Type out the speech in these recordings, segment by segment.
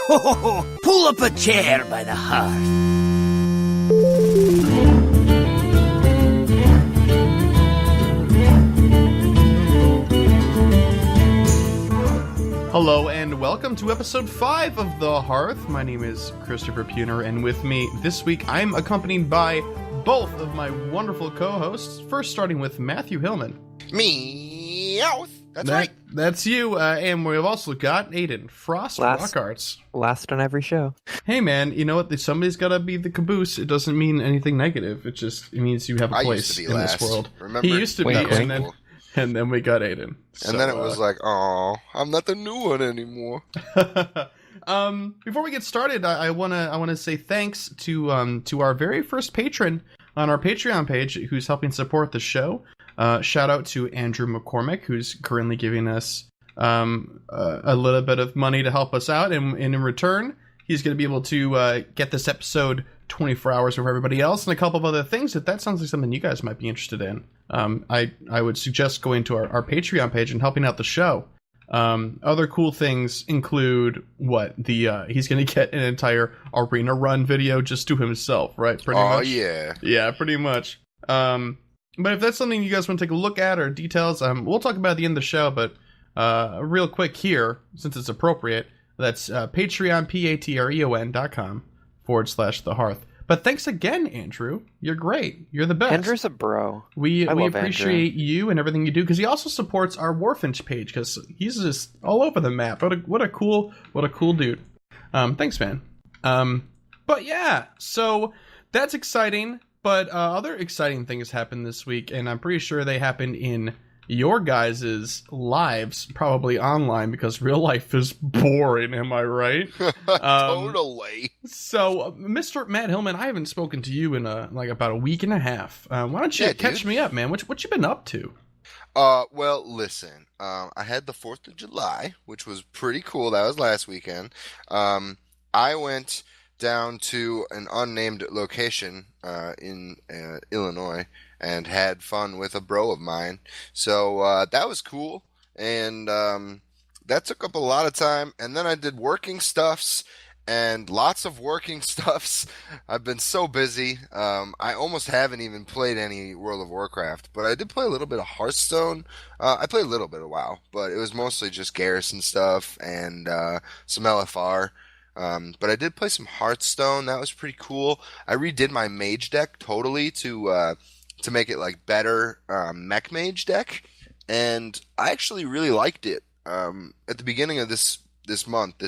Pull up a chair by the hearth. Hello and welcome to episode 5 of The Hearth. My name is Christopher Puner, and with me this week I'm accompanied by both of my wonderful co-hosts. First, starting with Matthew Hillman. Meowth. That's right. That's you. And we've also got Aiden Frost Rock Arts. Last on every show. Hey man, you know what? Somebody's got to be the caboose. It doesn't mean anything negative. It means you have a place in this world. Remember? He used to be, and then we got Aiden. And then it was like, oh, I'm not the new one anymore. Before we get started, I wanna say thanks to our very first patron on our Patreon page who's helping support the show. Shout out to Andrew McCormick, who's currently giving us a little bit of money to help us out, and in return, he's going to be able to get this episode 24 hours before everybody else, and a couple of other things. If that sounds like something you guys might be interested in, I would suggest going to our Patreon page and helping out the show. Other cool things include he's going to get an entire arena run video just to himself, right? Pretty much. Oh yeah, yeah, pretty much. But if that's something you guys want to take a look at or details, we'll talk about it at the end of the show. But real quick here, since it's appropriate, that's Patreon, patreon.com/The Hearth. But thanks again, Andrew. You're great. You're the best. Andrew's a bro. We appreciate you and everything you do, because he also supports our Warfinch page, because he's just all over the map. What a cool dude. Thanks, man. But yeah, so that's exciting. But other exciting things happened this week, and I'm pretty sure they happened in your guys' lives, probably online, because real life is boring, am I right? Totally. So, Mr. Matt Hillman, I haven't spoken to you in about a week and a half. Why don't you catch me up, man? What you been up to? Well, listen. I had the 4th of July, which was pretty cool. That was last weekend. I went down to an unnamed location in Illinois and had fun with a bro of mine. So that was cool, and that took up a lot of time. And then I did working stuffs and lots of working stuffs. I've been so busy. I almost haven't even played any World of Warcraft, but I did play a little bit of Hearthstone. I played a little bit of WoW, but it was mostly just Garrison stuff and some LFR. But I did play some Hearthstone. That was pretty cool. I redid my mage deck totally to make it like better mech mage deck, and I actually really liked it. At the beginning of this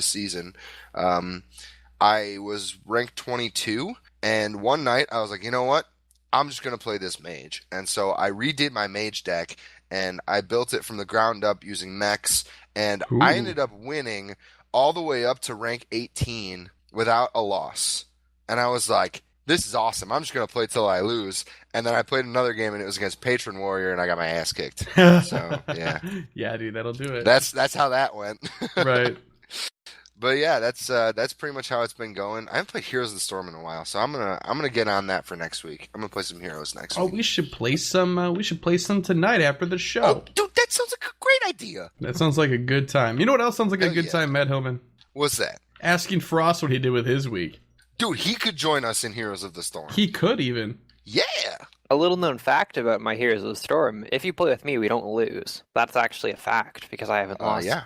season, I was ranked 22, and one night I was like, you know what? I'm just gonna play this mage, and so I redid my mage deck, and I built it from the ground up using mechs, and Ooh. I ended up winning all the way up to rank 18 without a loss. And I was like, this is awesome. I'm just going to play till I lose. And then I played another game, and it was against Patron Warrior, and I got my ass kicked. So, yeah. Yeah, dude, that'll do it. That's how that went. Right. But yeah, that's pretty much how it's been going. I haven't played Heroes of the Storm in a while, so I'm gonna get on that for next week. I'm gonna play some Heroes next week. Oh, we should play some. We should play some tonight after the show. Oh, dude, that sounds like a great idea. That sounds like a good time. You know what else sounds like a good time, Matt Hillman? What's that? Asking Frost what he did with his week. Dude, he could join us in Heroes of the Storm. He could even. Yeah. A little known fact about my Heroes of the Storm: if you play with me, we don't lose. That's actually a fact because I haven't lost. Yeah.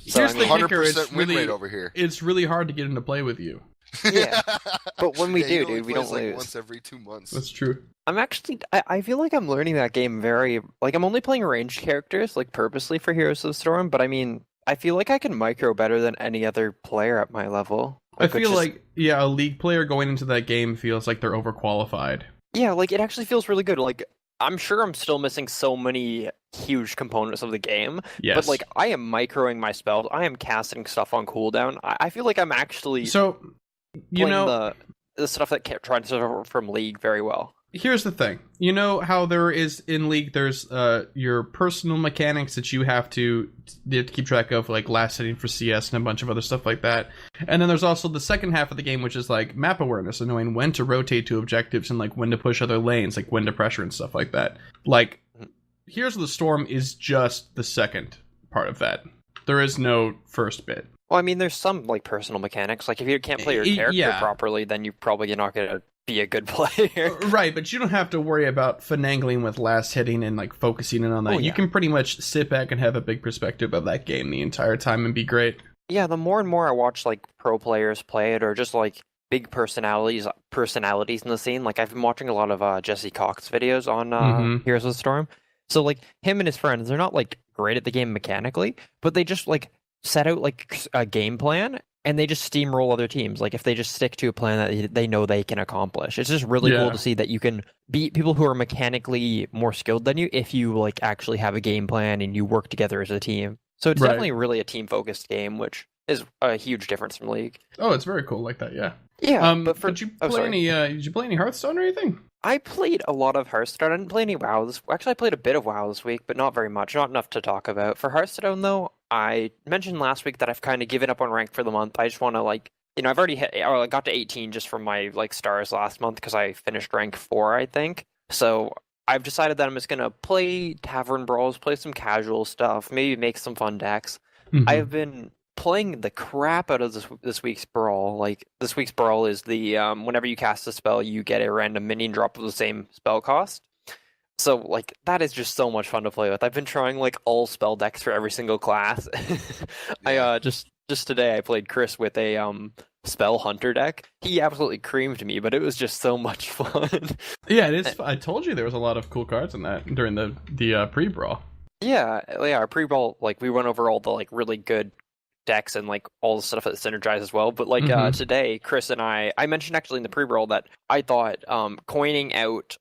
So, Here's the kicker, 100% win rate over here. It's really hard to get him to play with you. Yeah, but when we do, dude, we don't lose. Once every 2 months. That's true. I feel like I'm learning that game I'm only playing ranged characters, purposely for Heroes of the Storm, but I mean, I feel like I can micro better than any other player at my level. I feel like a league player going into that game feels like they're overqualified. Yeah, it actually feels really good. I'm sure I'm still missing so many huge components of the game. Yes. But I am microing my spells. I am casting stuff on cooldown. I feel like I'm actually playing the stuff that transfers from League very well. Here's the thing. You know how there is in League, there's your personal mechanics that you have to keep track of, like last hitting for CS and a bunch of other stuff like that. And then there's also the second half of the game, which is like map awareness and knowing when to rotate to objectives and like when to push other lanes, like when to pressure and stuff like that. Like, Heroes of the Storm is just the second part of that. There is no first bit. Well, I mean, there's some like personal mechanics. Like if you can't play your character Yeah. properly, then you're probably not gonna be a good player. Right, but you don't have to worry about finagling with last hitting and like focusing in on that. Oh, You yeah. can pretty much sit back and have a big perspective of that game the entire time and be great. Yeah, the more and more I watch like pro players play it, or just like big personalities in the scene. Like I've been watching a lot of Jesse Cox videos on Mhm. Heroes of the Storm. So like him and his friends, they're not like great at the game mechanically, but they just like set out like a game plan and they just steamroll other teams. Like if they just stick to a plan that they know they can accomplish. It's just really Yeah. cool to see that you can beat people who are mechanically more skilled than you if you like actually have a game plan and you work together as a team. So it's Right. definitely really a team focused game, which is a huge difference from League. Oh, it's very cool like that, yeah. Yeah, But for did you oh, play sorry. any? Did you play any Hearthstone or anything? I played a lot of Hearthstone. I didn't play any WoW. Actually, I played a bit of WoW this week, but not very much. Not enough to talk about. For Hearthstone, though, I mentioned last week that I've kind of given up on rank for the month. I just want to like, I've already hit. I got to 18 just from my like stars last month because I finished rank 4, I think. So I've decided that I'm just gonna play Tavern Brawls, play some casual stuff, maybe make some fun decks. Mhm. I've been playing the crap out of this week's brawl. Like this week's brawl is the whenever you cast a spell, you get a random minion drop of the same spell cost. So like that is just so much fun to play with. I've been trying like all spell decks for every single class. I just today I played Chris with a spell hunter deck. He absolutely creamed me, but it was just so much fun. Yeah, it is. I told you there was a lot of cool cards in that during the pre-brawl. Yeah, our pre-brawl, like we went over all the like really good decks and like all the stuff that synergize as well. But like Mhm. today, Chris and I mentioned actually in the pre-brawl that I thought coining out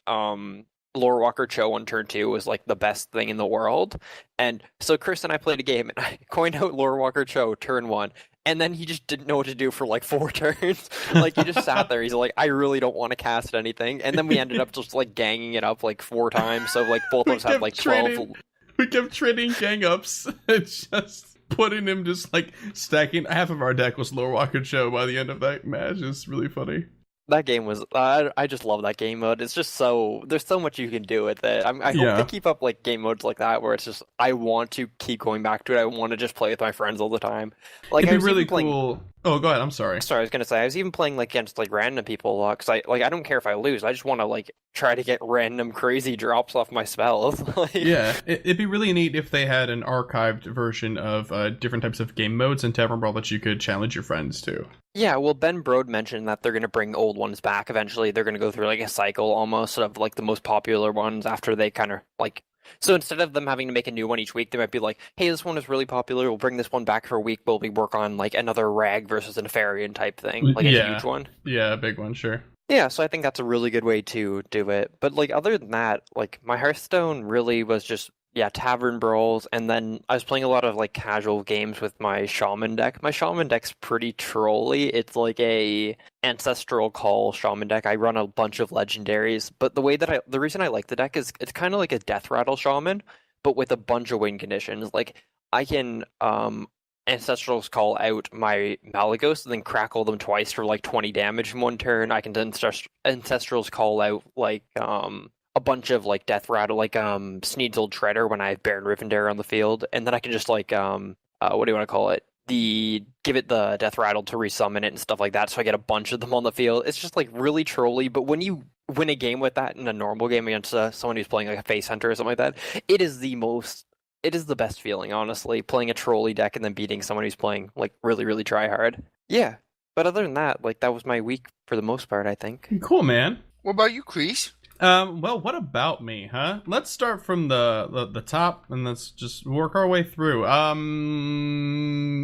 Lore Walker Cho on turn 2 was like the best thing in the world. And so Chris and I played a game and I coined out Lore Walker Cho turn 1. And then he just didn't know what to do for like 4 turns. Like he just sat there. He's like, I really don't want to cast anything. And then we ended up just like ganging it up like 4 times. So like both of us had kept like 12. trading. We kept trading gang ups and just putting him just like stacking. Half of our deck was Lore Walker Show by the end of that match. It's really funny. That game was I just love that game mode. It's just so there's so much you can do with it. I hope Yeah. they keep up like game modes like that where it's just I want to keep going back to it. I want to just play with my friends all the time. Like I It'd be was really even playing, cool. Oh, go ahead. I'm sorry. Sorry, I was gonna say I was even playing like against like random people a lot because I don't care if I lose. I just want to like try to get random crazy drops off my spells. Like, Yeah, it'd be really neat if they had an archived version of different types of game modes in Tavern Brawl that you could challenge your friends to. Yeah, well, Ben Brode mentioned that they're going to bring old ones back eventually. They're going to go through like a cycle almost of like the most popular ones after they kind of like. So instead of them having to make a new one each week, they might be like, hey, this one is really popular. We'll bring this one back for a week, but we work on like another Rag versus a Nefarian type thing, like a Yeah. huge one. Yeah, a big one, sure. Yeah, so I think that's a really good way to do it. But like other than that, like my Hearthstone really was just Tavern Brawls, and then I was playing a lot of like casual games with my Shaman deck. My Shaman deck's pretty trolly. It's like a Ancestral Call Shaman deck. I run a bunch of legendaries, but the reason I like the deck is it's kind of like a Death Rattle Shaman, but with a bunch of win conditions. Like I can Ancestral's Call out my Malagos and then crackle them twice for like 20 damage in one turn. I can then Ancestral's Call out like a bunch of like Death Rattle, like Sneed's Old Shredder when I have Baron Rivendare on the field, and then I can just like what do you want to call it? Give it the Death Rattle to resummon it and stuff like that, so I get a bunch of them on the field. It's just like really trolly, but when you win a game with that in a normal game against someone who's playing like a Face Hunter or something like that, it is the best feeling, honestly, playing a trolley deck and then beating someone who's playing like really, really try hard. Yeah. But other than that, like that was my week for the most part, I think. Cool, man. What about you, Chris? Well, what about me, huh? Let's start from the top and let's just work our way through.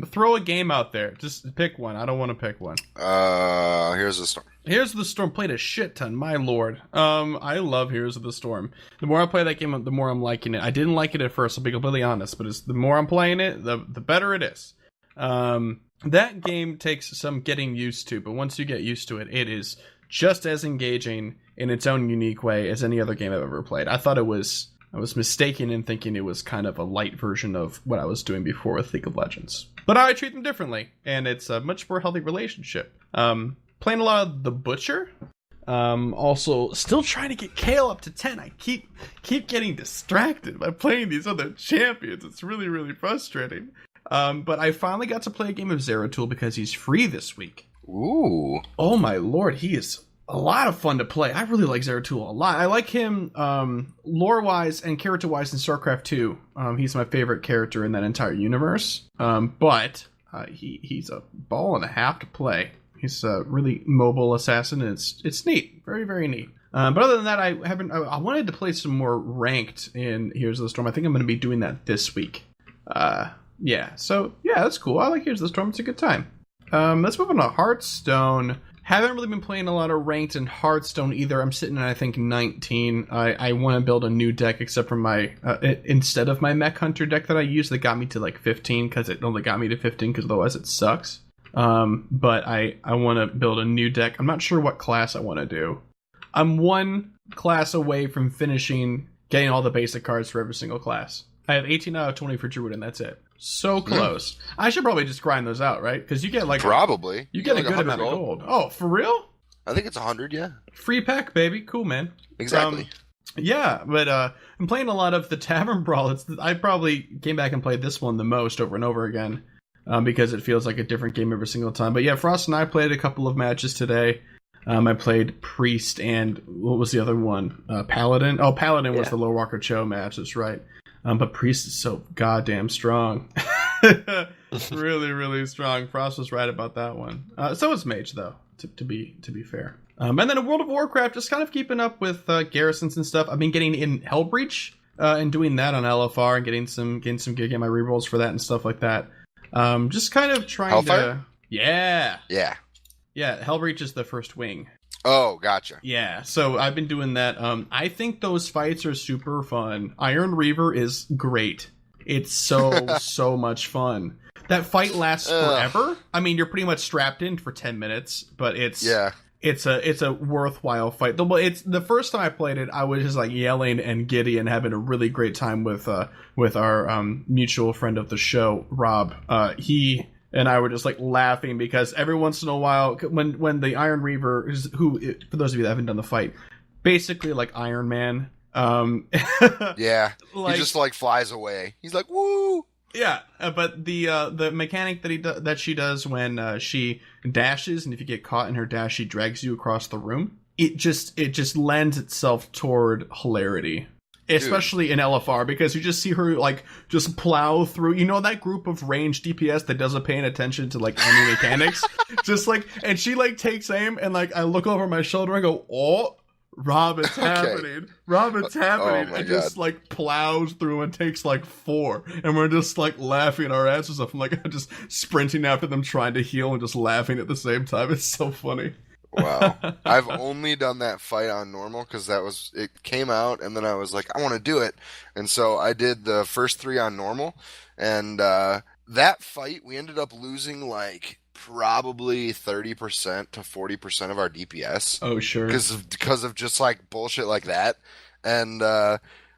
Throw a game out there. Just pick one. I don't want to pick one. Here's the Storm. Heroes of the Storm played a shit ton, my lord. I love Heroes of the Storm. The more I play that game, the more I'm liking it. I didn't like it at first, I'll be completely honest, but the more I'm playing it, the better it is. That game takes some getting used to, but once you get used to it, it is just as engaging in its own unique way as any other game I've ever played. I was mistaken in thinking it was kind of a light version of what I was doing before with League of Legends. But I treat them differently, and it's a much more healthy relationship. Playing a lot of The Butcher. Also, still trying to get Kale up to 10. I keep getting distracted by playing these other champions. It's really, really frustrating. But I finally got to play a game of Zeratul because he's free this week. Ooh. Oh my lord, he is a lot of fun to play. I really like Zeratul a lot. I like him lore-wise and character-wise in StarCraft 2. He's my favorite character in that entire universe. But he's a ball and a half to play. He's a really mobile assassin, and it's neat. Very, very neat. But other than that, I wanted to play some more ranked in Heroes of the Storm. I think I'm going to be doing that this week. So that's cool. I like Heroes of the Storm. It's a good time. Let's move on to Hearthstone. Haven't really been playing a lot of ranked in Hearthstone either. I'm sitting at, I think, 19. I want to build a new deck, except for my instead of my Mech Hunter deck that I used that got me to like 15, because it only got me to 15 because otherwise it sucks. But I want to build a new deck. I'm not sure what class I want to do. I'm one class away from getting all the basic cards for every single class. I have 18 out of 20 for Druid, and that's it. So close. I should probably just grind those out, right? Because you get like probably you get a like good amount of gold. Oh, for real? I think it's 100. Yeah. Free pack, baby. Cool, man. Exactly. But I'm playing a lot of the Tavern Brawl. I probably came back and played this one the most over and over again because it feels like a different game every single time. But yeah, Frost and I played a couple of matches today. I played Priest and what was the other one? Paladin. Oh, Paladin was the Lord Walker Cho match. That's right. But Priest is so goddamn strong. Really, really strong. Frost was right about that one. So is Mage, though, to be fair. And then in World of Warcraft, just kind of keeping up with garrisons and stuff. I've been getting in Hellbreach and doing that on LFR and getting some good, getting my rerolls for that and stuff like that. Just kind of trying Hellfire? to... Yeah. Yeah. Yeah, Hellbreach is the first wing. Oh, gotcha. Yeah, so I've been doing that. I think those fights are super fun. Iron Reaver is great. It's so much fun. That fight lasts forever. I mean, you're pretty much strapped in for 10 minutes, but it's a worthwhile fight. It's the first time I played it, I was just like yelling and giddy and having a really great time with our mutual friend of the show, Rob. He and I were just like laughing because every once in a while, when the Iron Reaver, who for those of you that haven't done the fight, basically like Iron Man. Yeah, he just like flies away. He's like, woo. Yeah, but the mechanic that she does when she dashes, and if you get caught in her dash, she drags you across the room. It just lends itself toward hilarity. Especially in LFR, because you just see her like just plow through, that group of ranged DPS that doesn't pay attention to like any mechanics. Just like, and she like takes aim, and like I look over my shoulder and go, oh, Rob, it's happening. Rob, it's happening. Oh and just like plows through and takes like 4. And we're just like laughing our asses off. I'm like just sprinting after them trying to heal and just laughing at the same time. It's so funny. Wow. I've only done that fight on normal because it came out and then I was like, I want to do it. And so I did the first 3 on normal. And that fight, we ended up losing like probably 30% to 40% of our DPS. Oh, sure. Because of just like bullshit like that. And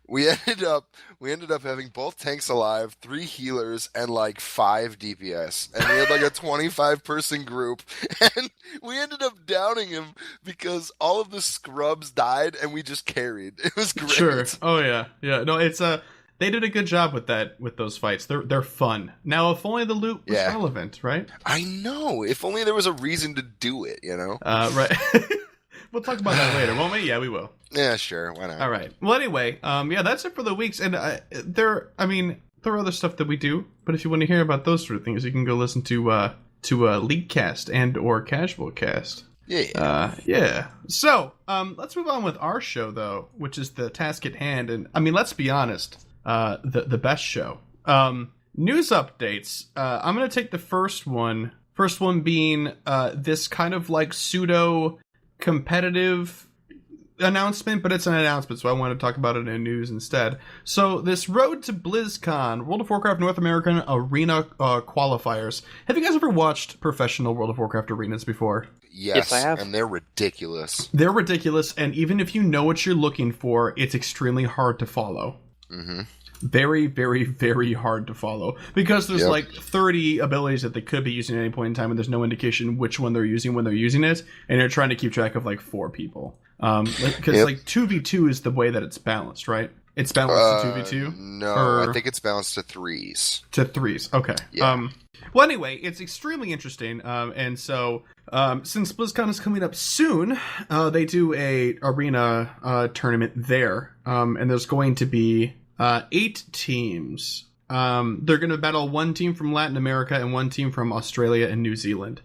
we ended up having both tanks alive, 3 healers, and like 5 DPS. And we had like a 25-person group. And we ended up downing him because all of the scrubs died and we just carried. It was great. Sure. Oh yeah. Yeah. No, it's they did a good job with those fights. They're fun. Now, if only the loot was relevant, right? I know. If only there was a reason to do it, Right. We'll talk about that later, won't we? Yeah, we will. Yeah, sure. Why not? All right. Well, anyway, that's it for the weeks. And there are other stuff that we do. But if you want to hear about those sort of things, you can go listen to Leaguecast and or Casual Cast. Yeah. So, let's move on with our show, though, which is the task at hand. And, let's be honest, the best show. News updates. I'm going to take the first one. First one being this kind of like pseudo competitive announcement, but it's an announcement, so I want to talk about it in news instead. So this Road to BlizzCon, World of Warcraft North American Arena qualifiers. Have you guys ever watched professional World of Warcraft arenas before? Yes, I have. And they're ridiculous. They're ridiculous, and even if you know what you're looking for, it's extremely hard to follow. Mm-hmm. Very, very, very hard to follow like 30 abilities that they could be using at any point in time, and there's no indication which one they're using when they're using it, and you're trying to keep track of like 4 people. Because like 2v2 is the way that it's balanced, right? It's balanced to 2v2? No, Or I think it's balanced to threes. to threes. Okay. Yeah. Well, anyway, it's extremely interesting. And so, since BlizzCon is coming up soon, they do a arena tournament there. And there's going to be 8 teams. They're going to battle one team from Latin America and one team from Australia and New Zealand.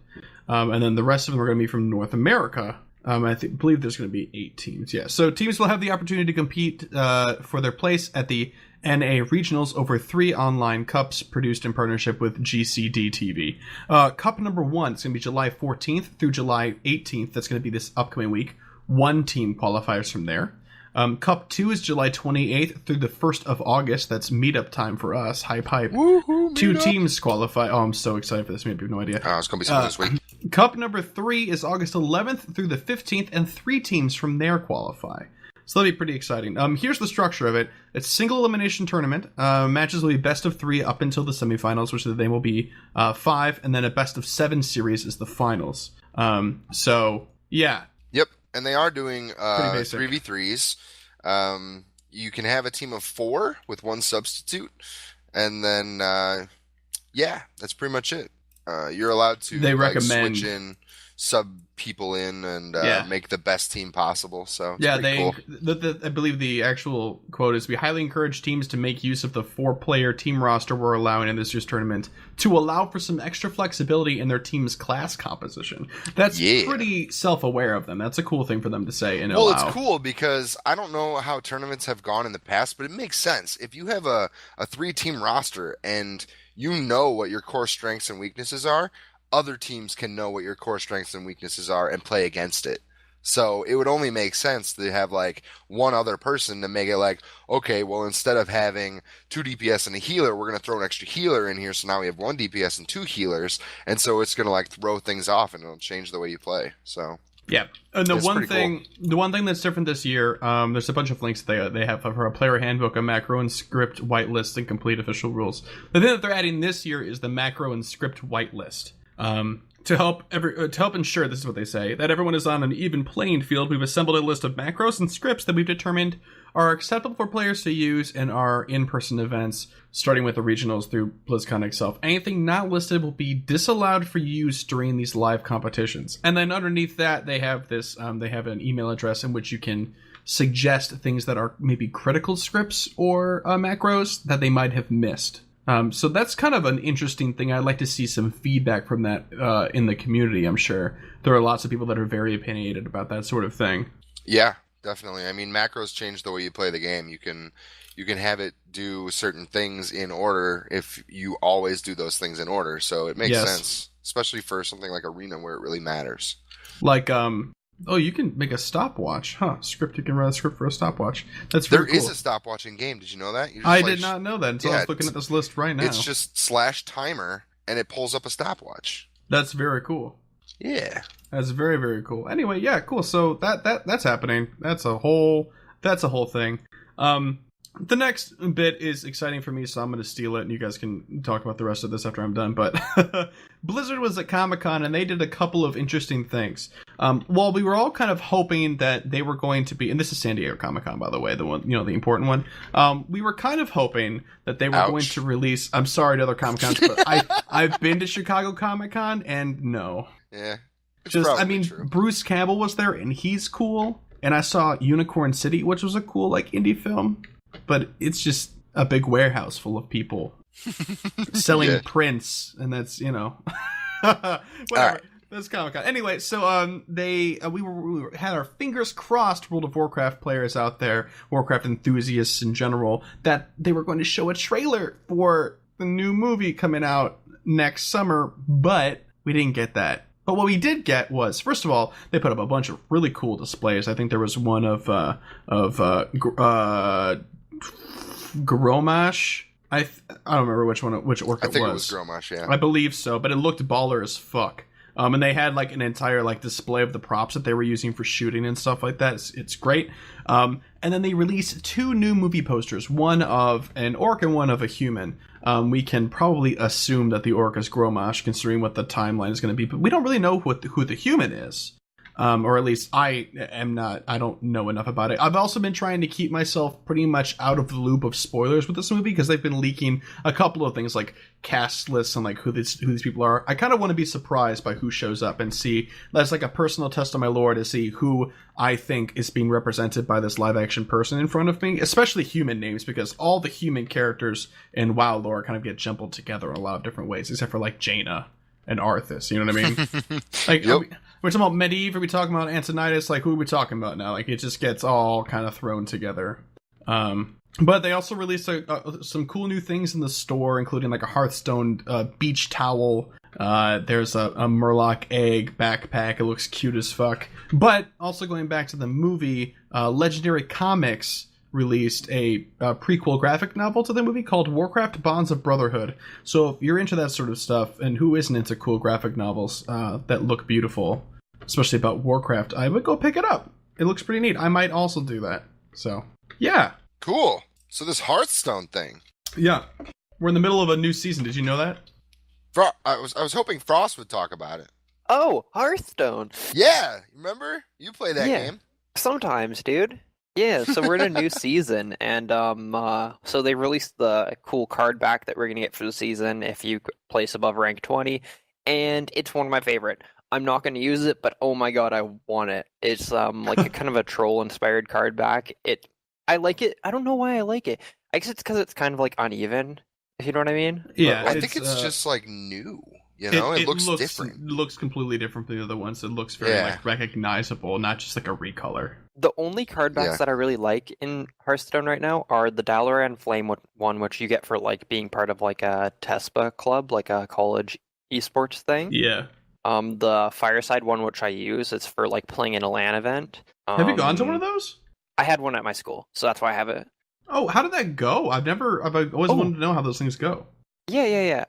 And then the rest of them are going to be from North America. Believe there's going to be 8 teams. Yeah. So teams will have the opportunity to compete for their place at the NA Regionals over 3 online cups produced in partnership with GCD TV. Cup number 1 is going to be July 14th through July 18th. That's going to be this upcoming week. 1 team qualifies from there. Cup 2 is July 28th through the 1st of August. That's meetup time for us. Hype. Woohoo, 2 meetup. teams qualify. Oh, I'm so excited for this meetup. You have no idea. Oh, it's going to be something this week. Cup number 3 is August 11th through the 15th, and 3 teams from there qualify. So that'll be pretty exciting. Here's the structure of it. It's single elimination tournament. Matches will be best of 3 up until the semifinals, which then will be 5, and then a best of 7 series is the finals. So, yeah. Yep, and they are doing Pretty basic. 3v3s. You can have a team of 4 with 1 substitute, and then, yeah, that's pretty much it. You're allowed to They recommend switch in, sub people in, and make the best team possible. So it's pretty cool. I believe the actual quote is: "We highly encourage teams to make use of the 4-player team roster we're allowing in this year's tournament to allow for some extra flexibility in their team's class composition." That's pretty self-aware of them. That's a cool thing for them to say and allow. Well, it's cool because I don't know how tournaments have gone in the past, but it makes sense. If you have a 3-team roster and you know what your core strengths and weaknesses are, other teams can know what your core strengths and weaknesses are and play against it. So it would only make sense to have like one other person to make it like, okay, well, instead of having 2 DPS and a healer, we're going to throw an extra healer in here. So now we have 1 DPS and 2 healers. And so it's going to like throw things off and it'll change the way you play. So yeah, and the one thing that's different this year, there's a bunch of links they have for a player handbook, a macro and script whitelist, and complete official rules. The thing that they're adding this year is the macro and script whitelist. To help ensure, this is what they say, that everyone is on an even playing field, we've assembled a list of macros and scripts that we've determined are acceptable for players to use in our in-person events, starting with the regionals through BlizzCon itself. Anything not listed will be disallowed for use during these live competitions. And then underneath that, they have this, they have an email address in which you can suggest things that are maybe critical scripts or macros that they might have missed. So that's kind of an interesting thing. I'd like to see some feedback from that in the community. I'm sure there are lots of people that are very opinionated about that sort of thing. Yeah, definitely. I mean, macros change the way you play the game. You can have it do certain things in order if you always do those things in order. So it makes sense, especially for something like Arena where it really matters. Like, oh, you can make a stopwatch, huh? You can run a script for a stopwatch. That's very cool. There is a stopwatch in game. Did you know that? I did not know that until I was looking at this list right now. It's just /timer, and it pulls up a stopwatch. That's very cool. Yeah, that's very, very cool. Anyway, yeah, cool. So that's happening. That's a whole thing. The next bit is exciting for me, so I'm going to steal it, and you guys can talk about the rest of this after I'm done. But Blizzard was at Comic-Con, and they did a couple of interesting things. While we were all kind of hoping that they were going to be, and this is San Diego Comic-Con, by the way, the one, the important one. We were kind of hoping that they were going to release. I'm sorry to other Comic-Cons, but I've been to Chicago Comic-Con, and no. Yeah. True. Bruce Campbell was there, and he's cool. And I saw Unicorn City, which was a cool indie film. But it's just a big warehouse full of people selling prints, and that's whatever. Right. That's Comic-Con. Anyway, so we had our fingers crossed, World of Warcraft players out there, Warcraft enthusiasts in general, that they were going to show a trailer for the new movie coming out next summer, but we didn't get that. But what we did get was, first of all, they put up a bunch of really cool displays. I think there was one of Gromash. I don't remember which orc it was. I think it was Gromash, yeah. I believe so, but it looked baller as fuck. And they had an entire display of the props that they were using for shooting and stuff like that. It's great. And then they released 2 new movie posters, one of an orc and one of a human. We can probably assume that the orc is Gromash, considering what the timeline is going to be, but we don't really know who the human is. Or at least I am not. I don't know enough about it. I've also been trying to keep myself pretty much out of the loop of spoilers with this movie because they've been leaking a couple of things like cast lists and like who these people are. I kind of want to be surprised by who shows up and see. That's like a personal test of my lore to see who I think is being represented by this live action person in front of me, especially human names, because all the human characters in WoW lore kind of get jumbled together in a lot of different ways, except for like Jaina and Arthas, you know what I mean? Like, Yep. we're talking about Medivh, are we talking about Antonidas? Like, who are we talking about now? Like, it just gets all kind of thrown together. But they also released some cool new things in the store, including like a Hearthstone beach towel. There's a Murloc egg backpack. It looks cute as fuck. But also going back to the movie, Legendary Comics released a prequel graphic novel to the movie called Warcraft Bonds of Brotherhood. So if you're into that sort of stuff, and who isn't into cool graphic novels that look beautiful, especially about Warcraft, I would go pick it up. It looks pretty neat. I might also do that. So, yeah. Cool. So this Hearthstone thing. Yeah. We're in the middle of a new season. Did you know that? I was hoping Frost would talk about it. Oh, Hearthstone. Yeah, remember? You play that Yeah. game. Sometimes, dude. Yeah, so we're in a new season, and so they released the cool card back that we're gonna get for the season if you place above rank 20, and it's one of my favorite. I'm not gonna use it, but oh my god, I want it. It's like a kind of a troll-inspired card back. I like it. I don't know why I like it. I guess it's because it's kind of like uneven, if you know what I mean. Yeah, I it's, think it's just like new. You know, it looks different. It looks completely different from the other ones. It looks very like recognizable, not just like a recolor. The only card backs that I really like in Hearthstone right now are the Dalaran Flame one, which you get for like being part of like a TESPA club, like a college esports thing. Yeah. The Fireside one, which I use, it's for like playing in a LAN event. Have you gone to one of those? I had one at my school, so that's why I have it. Oh, how did that go? I've always wanted to know how those things go. Yeah.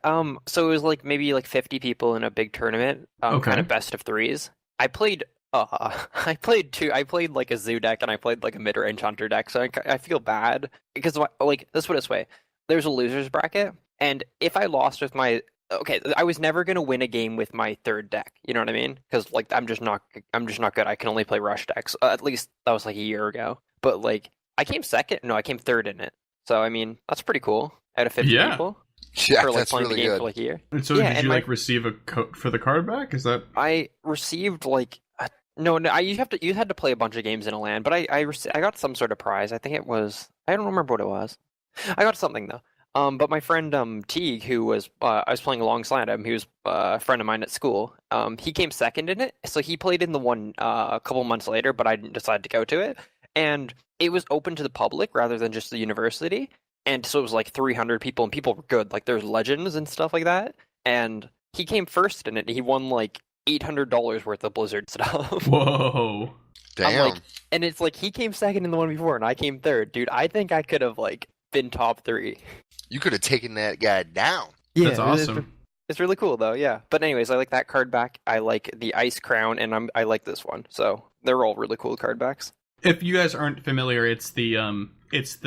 So it was like maybe like 50 people in a big tournament, kind of best of threes. I played like a zoo deck and I played like a mid-range hunter deck, so I feel bad because like let's put it this way: there's a losers bracket, and if I lost with I was never gonna win a game with my third deck. You know what I mean? Because like I'm just not good. I can only play rush decks. At least that was like a year ago. But like I came second. No, I came third in it. So I mean that's pretty cool out of 50 people. Yeah, for like that's playing really the game good. for like a year. And so did you like receive a code for the card back? Is that I received like no. You had to play a bunch of games in a LAN, but I got some sort of prize. I think it was I don't remember what it was. I got something though. But my friend Teague, who was I was playing alongside him, he was a friend of mine at school. He came second in it, so he played in the one a couple months later, but I didn't decide to go to it. And it was open to the public rather than just the university. And so it was like 300 people, and people were good. Like there's legends and stuff like that. And he came first in it. He won like $800 worth of Blizzard stuff. whoa? Damn. And it's like he came second in the one before, and I came third, dude. I think I could have like been top 3. You could have taken that guy down. That's awesome. It's really cool though, yeah. But anyways, I like that card back. I like the Ice Crown, and I like this one. So they're all really cool card backs. If you guys aren't familiar, it's the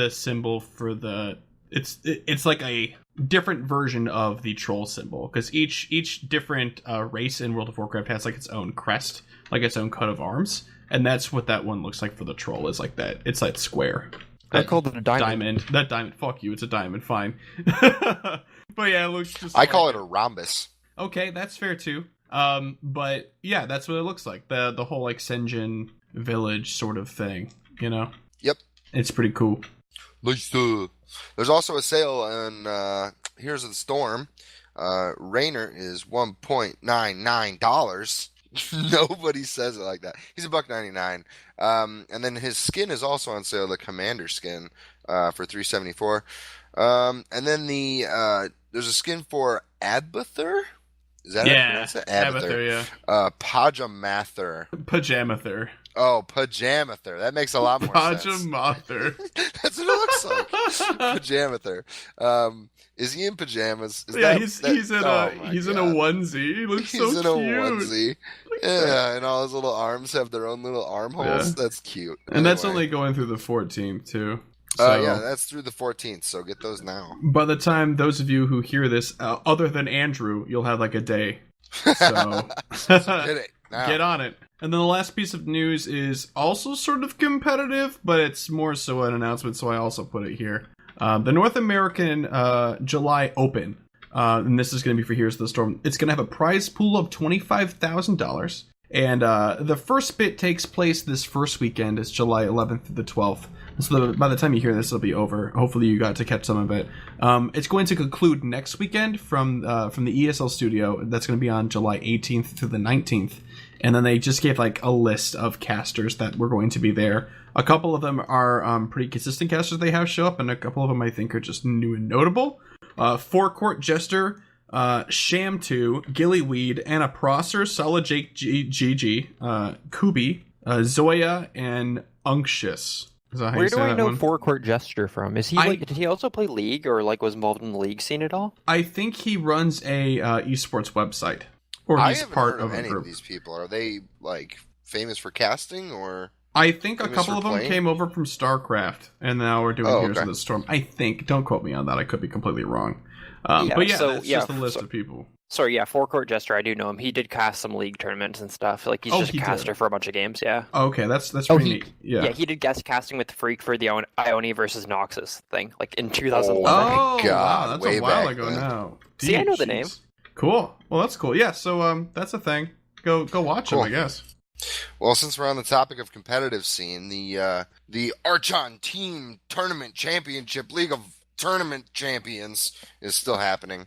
symbol for the it's like a different version of the troll symbol, because each different race in World of Warcraft has like its own crest, like its own coat of arms, and that's what that one looks like for the troll. Is like that. It's like square. I called it a diamond. That diamond. Fuck you. It's a diamond. Fine. But yeah, it looks just. I call it a rhombus. Okay, that's fair too. But yeah, that's what it looks like. The whole like Sen'jin village sort of thing. You know. Yep. It's pretty cool. There's also a sale on Heroes of the Storm. Raynor is $1.99. Nobody says it like that. He's $1.99. And then his skin is also on sale, the Commander skin, for $3.74. And then there's a skin for Abathur. Is that how you pronounce it? Abathur, yeah. Pajamather. Pajamather. Oh, Pajamather. That makes a lot more sense. Pajamather. That's what it looks like. Pajamather. Is he in pajamas? He's in a onesie. He looks so cute. He's in a onesie. Yeah, and all his little arms have their own little armholes. Yeah. That's cute. And that's only going through the 14th too. Yeah, that's through the 14th, so get those now. By the time those of you who hear this, other than Andrew, you'll have like a day. So Get it. now. Get on it. And then the last piece of news is also sort of competitive, but it's more so an announcement, so I also put it here. The North American July Open, and this is going to be for Heroes of the Storm. It's going to have a prize pool of $25,000. And the first bit takes place this first weekend. It's July 11th through the 12th. So by the time you hear this, it'll be over. Hopefully you got to catch some of it. It's going to conclude next weekend from the ESL studio. That's going to be on July 18th through the 19th. And then they just gave like a list of casters that were going to be there. A couple of them are pretty consistent casters they have show up, and a couple of them I think are just new and notable. Forecourt Jester, Sham2, Gillyweed, Anna Prosser, Solid Jake GG, Kubi, Zoya, and Unctious. Where do I know Forecourt Jester from? Is he did he also play League or like was involved in the League scene at all? I think he runs a esports website, or he's part of any a group. Of these people. Are they like famous for casting, or? I think a couple of them came over from StarCraft, and now we're doing Heroes of the Storm. I think. Don't quote me on that. I could be completely wrong. But yeah, that's just a list of people. Sorry, yeah, Forecourt Jester, I do know him. He did cast some League tournaments and stuff. Like, he's just a caster for a bunch of games, yeah. Okay, that's pretty neat. Yeah, he did guest casting with Freak for the Ione versus Noxus thing, like in 2011. Oh, God, wow, that's way a while back ago then. now. See, I know the name. Cool. Well, that's cool. Yeah, so that's a thing. Go watch him, I guess. Well, since we're on the topic of competitive scene, the Archon Team Tournament Championship League of Tournament Champions is still happening.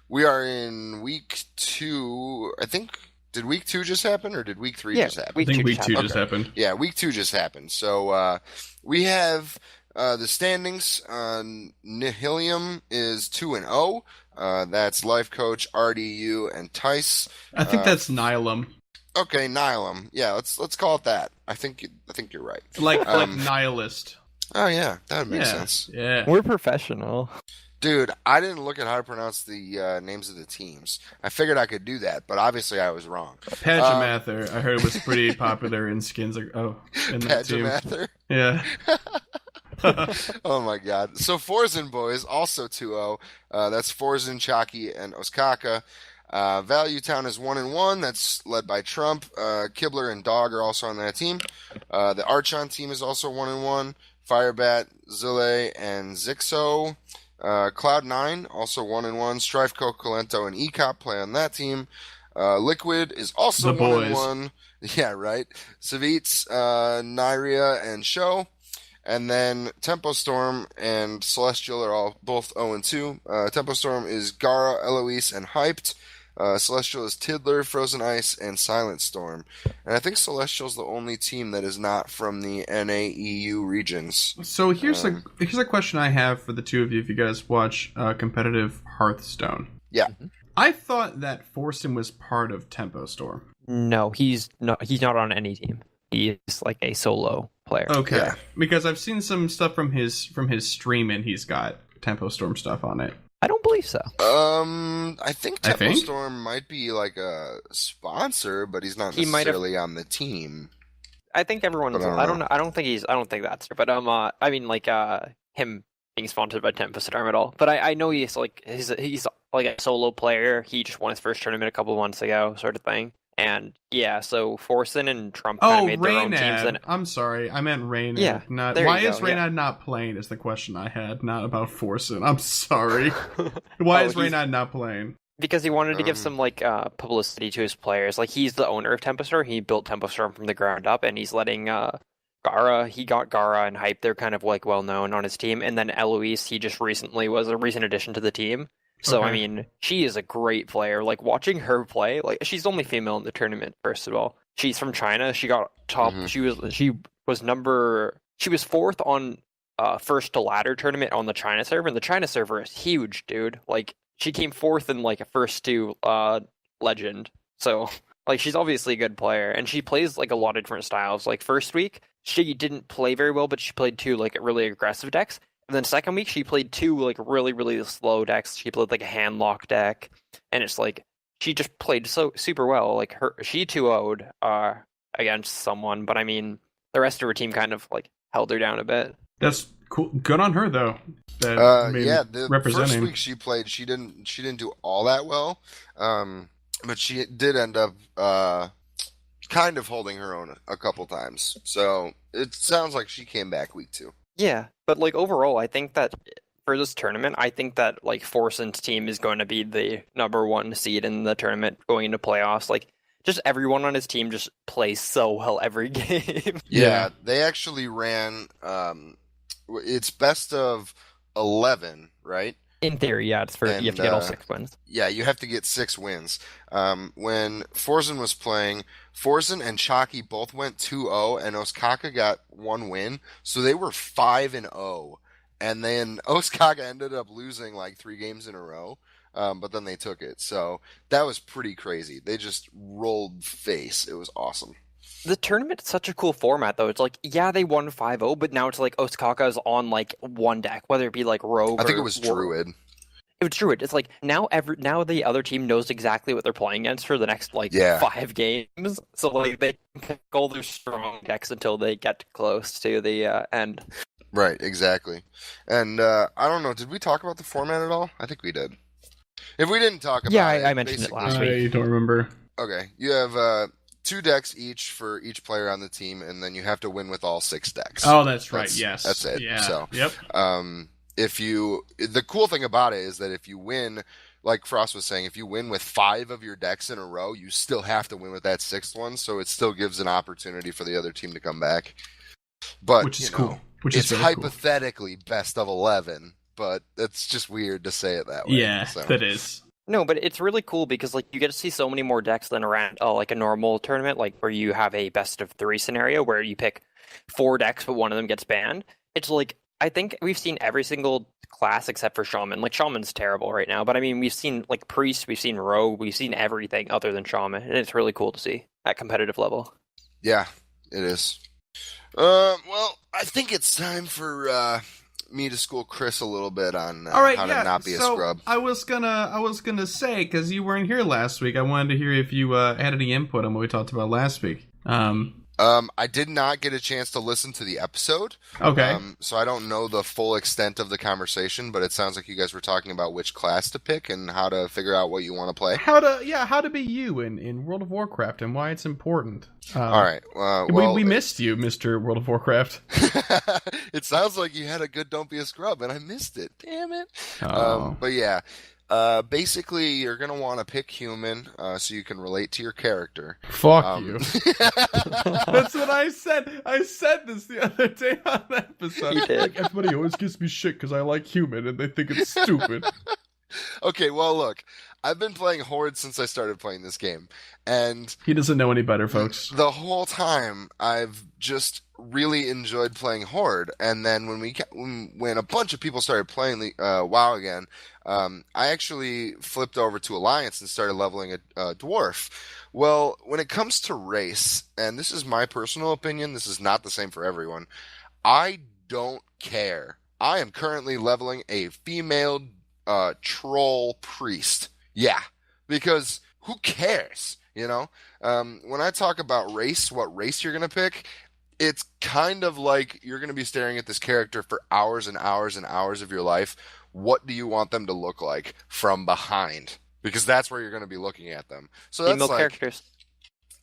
We are in week 2. I think, did week 2 just happen, or did week 3 just happen? I think week 2 just happened. Yeah, week 2 just happened. So we have the standings. Nihilium is 2-0. That's Life Coach, RDU, and Tice. I think that's Nihilum. Okay, Nihilum. Yeah, let's call it that. I think you're right. Like nihilist. Oh yeah, that would make sense. Yeah, we're professional. Dude, I didn't look at how to pronounce the names of the teams. I figured I could do that, but obviously I was wrong. Pajamathur, I heard was pretty popular in skins. In that team. Pajamathur? Yeah. Oh my god. So Forzen Boys, also 2-0. That's Forzen, Chalky, and Osaka. Value Town is 1-1. That's led by Trump. Kibler and Dog are also on that team. The Archon team is also 1-1. Firebat, Zille, and Zixo. Cloud9, also 1-1. Strife, Cocolento, and Ecop play on that team. Liquid is also 1-1. Yeah, right. Savitz, Nyria, and Show. And then Tempo Storm and Celestial are all both 0-2. Tempo Storm is Gara, Eloise, and Hyped. Celestial is Tiddler, Frozen Ice, and Silent Storm. And I think Celestial's the only team that is not from the NAEU regions. So here's a question I have for the two of you if you guys watch competitive Hearthstone. Yeah. I thought that Forsen was part of Tempo Storm. No, he's not on any team. He is like a solo player. Okay. Yeah. Because I've seen some stuff from his stream and he's got Tempo Storm stuff on it. I don't believe so. I think Tempo Storm might be like a sponsor, but he's not necessarily on the team. I think everyone. I don't know. I don't think that's true. But I mean, like him being sponsored by Tempo Storm at all. But I know he's like like a solo player. He just won his first tournament a couple months ago, sort of thing. And yeah, so Forsen and Trump kind of made their own teams. And I'm sorry, I meant Reynad. Yeah, why is Reynad not playing? Is the question I had, not about Forsen. I'm sorry. Why is Reynad not playing? Because he wanted to give some like publicity to his players. Like he's the owner of Tempo Storm. He built Tempo Storm from the ground up, and he's letting Gara. He got Gara and Hype. They're kind of like well known on his team, and then Eloise. He just recently was a recent addition to the team. So, okay. I mean, she is a great player. Like, watching her play, like, she's the only female in the tournament, first of all. She's from China. She got top. Mm-hmm. She was fourth on first to ladder tournament on the China server, and the China server is huge, dude. Like, she came fourth in, like, a first to legend. So, like, she's obviously a good player, and she plays, like, a lot of different styles. Like, first week, she didn't play very well, but she played two, like, really aggressive decks. And then second week, she played two, like, really, really slow decks. She played, like, a handlock deck. And it's, like, she just played so super well. Like, she 2-0'd against someone. But, I mean, the rest of her team kind of, like, held her down a bit. That's cool. Good on her, though. The first week she played, she didn't do all that well. but she did end up kind of holding her own a couple times. So it sounds like she came back week 2. Yeah, but like overall, I think that for this tournament, I think that like Forsen's team is going to be the number 1 seed in the tournament going into playoffs. Like, just everyone on his team just plays so well every game. Yeah, they actually ran. It's best of 11, right? In theory, yeah, it's for you have to get all 6 wins. Yeah, you have to get 6 wins. When Forsen was playing, Forsen and Chalky both went 2-0, and Ostkaka got 1 win, so they were 5-0. And then Ostkaka ended up losing like 3 games in a row, but then they took it. So that was pretty crazy. They just rolled face. It was awesome. The tournament's such a cool format, though. It's like, yeah, they won 5-0, but now it's like Ostkaka is on like one deck, whether it be like Rogue. I think it was Druid. It was Druid. It's like now the other team knows exactly what they're playing against for the next 5 games. So like they can go their strong decks until they get close to the end. Right, exactly. And I don't know, did we talk about the format at all? I think we did. If we didn't talk about it, I mentioned it last week. I don't remember. Okay, you have 2 decks each for each player on the team, and then you have to win with all 6 decks. Oh, that's right. Yes, that's it. Yeah. So, yep. The cool thing about it is that if you win, like Frost was saying, if you win with 5 of your decks in a row, you still have to win with that 6th one. So it still gives an opportunity for the other team to come back. But which is cool. Which it's is hypothetically cool. Best of 11, but it's just weird to say it that way. Yeah, that is. No, but it's really cool because like you get to see so many more decks than around like a normal tournament, like where you have a best of 3 scenario where you pick 4 decks but one of them gets banned. It's like I think we've seen every single class except for Shaman. Like Shaman's terrible right now, but I mean we've seen like Priest, we've seen Rogue, we've seen everything other than Shaman, and it's really cool to see at competitive level. Yeah, it is. Well, I think it's time for me to school Chris a little bit on how to not be a scrub. I was gonna say, because you weren't here last week, I wanted to hear if you had any input on what we talked about last week. I did not get a chance to listen to the episode. Okay. So I don't know the full extent of the conversation, but it sounds like you guys were talking about which class to pick and how to figure out what you want to play. How to be you in World of Warcraft and why it's important. All right. We missed you, Mr. World of Warcraft. It sounds like you had a good Don't Be a Scrub, and I missed it. Damn it. Oh. But yeah. Basically, you're going to want to pick human so you can relate to your character. Fuck you. That's what I said. I said this the other day on the episode. You did. Like, everybody always gives me shit because I like human and they think it's stupid. Okay, well, look. I've been playing Horde since I started playing this game. And he doesn't know any better, folks. The whole time, I've just really enjoyed playing Horde. And then when a bunch of people started playing WoW again, I actually flipped over to Alliance and started leveling a dwarf. Well, when it comes to race, and this is my personal opinion, this is not the same for everyone, I don't care. I am currently leveling a female troll priest. Yeah, because who cares, you know? When I talk about race, what race you're going to pick, it's kind of like you're going to be staring at this character for hours and hours and hours of your life. What do you want them to look like from behind? Because that's where you're going to be looking at them. So that's female characters.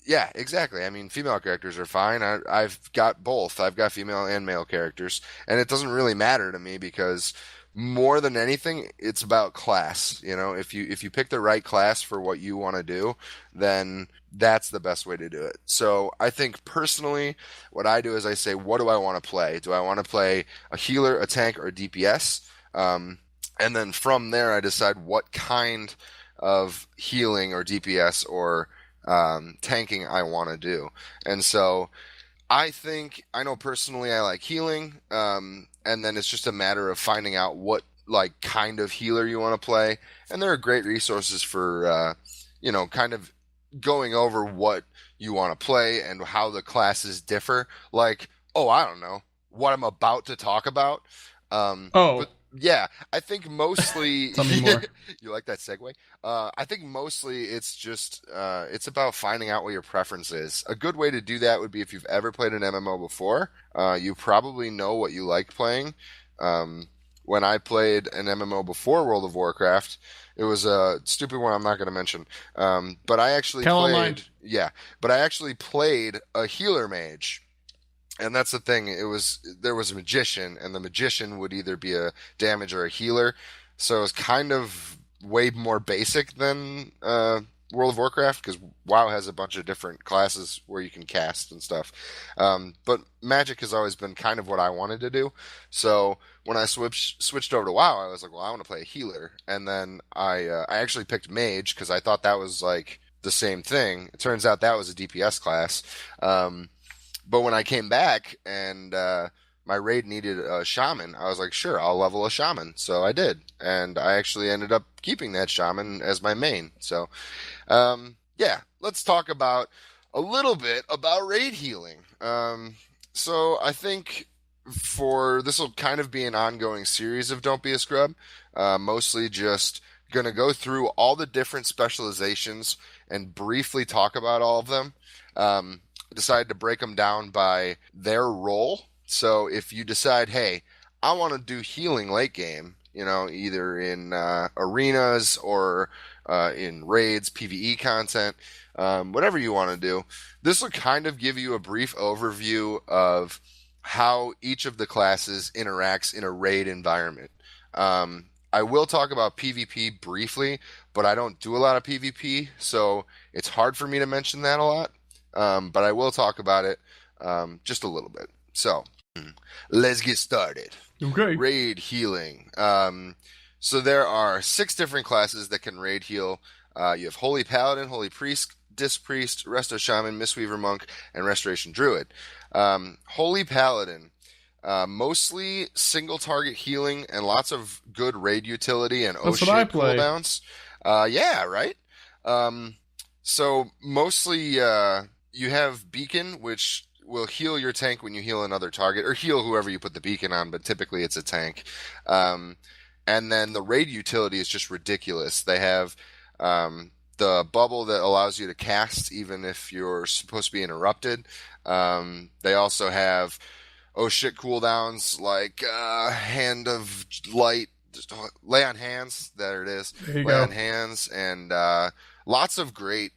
Yeah, exactly. I mean, female characters are fine. I've got both. I've got female and male characters. And it doesn't really matter to me because more than anything, it's about class. You know, if you pick the right class for what you want to do, then that's the best way to do it. So I think personally, what I do is I say, what do I want to play? Do I want to play a healer, a tank, or a DPS? And then from there, I decide what kind of healing or DPS or tanking I want to do. And so I know personally I like healing, and then it's just a matter of finding out what like kind of healer you want to play. And there are great resources for kind of going over what you want to play and how the classes differ. Like, I don't know what I'm about to talk about. But yeah, I think mostly Tell me more. You like that segue? I think mostly it's just it's about finding out what your preference is. A good way to do that would be if you've ever played an MMO before. You probably know what you like playing. when I played an MMO before World of Warcraft. It was a stupid one I'm not going to mention. But I actually played. Yeah, but I actually played a healer mage. And that's the thing. There was a magician, and the magician would either be a damage or a healer. So it was kind of way more basic than World of Warcraft, because WoW has a bunch of different classes where you can cast and stuff. But Magic has always been kind of what I wanted to do. So when I switched over to WoW, I was like, well, I want to play a healer. And then I actually picked Mage because I thought that was like the same thing. It turns out that was a DPS class. But when I came back and my raid needed a shaman, I was like, sure, I'll level a shaman. So I did. And I actually ended up keeping that shaman as my main. So, yeah, let's talk about a little bit about raid healing. So I think this will kind of be an ongoing series of Don't Be a Scrub. Mostly just going to go through all the different specializations and briefly talk about all of them. Decided to break them down by their role. So if you decide, hey, I want to do healing late game, either in arenas or in raids, PvE content, whatever you want to do, this will kind of give you a brief overview of how each of the classes interacts in a raid environment. I will talk about PvP briefly, but I don't do a lot of PvP, so it's hard for me to mention that a lot. But I will talk about it just a little bit. So, let's get started. Okay. Raid healing. So there are 6 different classes that can raid heal. You have Holy Paladin, Holy Priest, Disc Priest, Resto Shaman, Mistweaver Monk, and Restoration Druid. Holy Paladin, mostly single target healing and lots of good raid utility and That's what I play. cooldowns. Yeah, right? So mostly you have Beacon, which will heal your tank when you heal another target, or heal whoever you put the beacon on, but typically it's a tank. And then the raid utility is just ridiculous. They have the bubble that allows you to cast even if you're supposed to be interrupted. They also have cooldowns like Hand of Light, Lay on Hands, there it is. There you Lay go. on Hands, and lots of great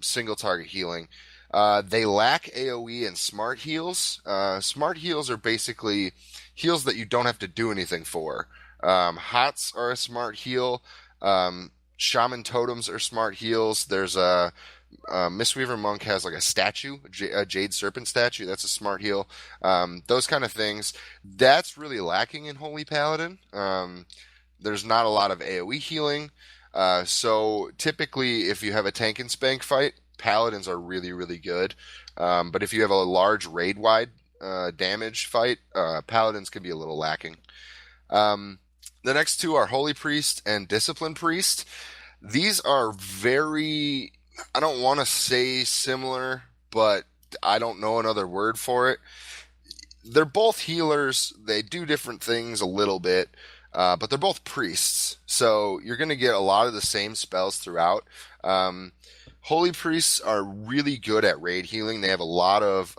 single target healing. They lack AoE and smart heals. Smart heals are basically heals that you don't have to do anything for. Hots are a smart heal. Shaman totems are smart heals. There's a Mistweaver Monk has like a statue, a Jade Serpent statue. That's a smart heal. Those kind of things. That's really lacking in Holy Paladin. There's not a lot of AoE healing. So typically if you have a tank and spank fight, Paladins are really, really good. But if you have a large raid-wide damage fight, Paladins can be a little lacking. The next 2 are Holy Priest and Discipline Priest. These are very, I don't want to say similar, but I don't know another word for it. They're both healers. They do different things a little bit, but they're both priests. So you're going to get a lot of the same spells throughout. Holy Priests are really good at raid healing. They have a lot of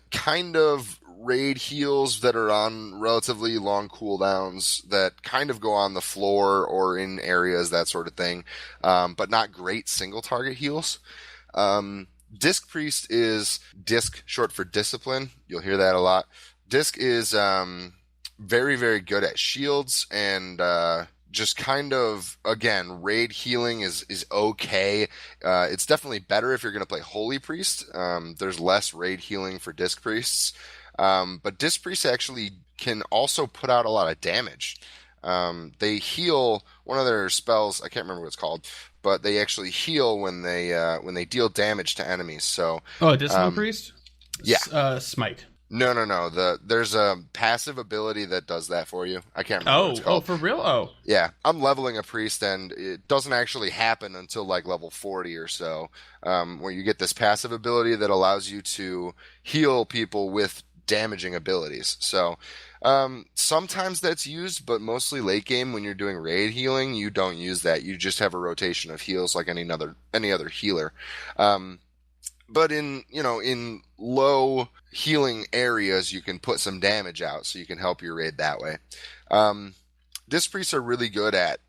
kind of raid heals that are on relatively long cooldowns that kind of go on the floor or in areas, that sort of thing, but not great single target heals. Disc Priest is Disc, short for discipline. You'll hear that a lot. Disc is very, very good at shields and just kind of, again, raid healing is okay. It's definitely better if you're going to play Holy Priest. There's less raid healing for Disc Priests. But Disc Priests actually can also put out a lot of damage. They heal, one of their spells, I can't remember what it's called, but they actually heal when they deal damage to enemies. So Discipline Priest? Yeah. Smite. No. There's a passive ability that does that for you. I can't remember what it's called. Oh, for real? Oh. Yeah, I'm leveling a priest, and it doesn't actually happen until like level 40 or so, where you get this passive ability that allows you to heal people with damaging abilities. So sometimes that's used, but mostly late game when you're doing raid healing, you don't use that. You just have a rotation of heals like any other healer. But in low healing areas, you can put some damage out, so you can help your raid that way. Disc Priests are really good at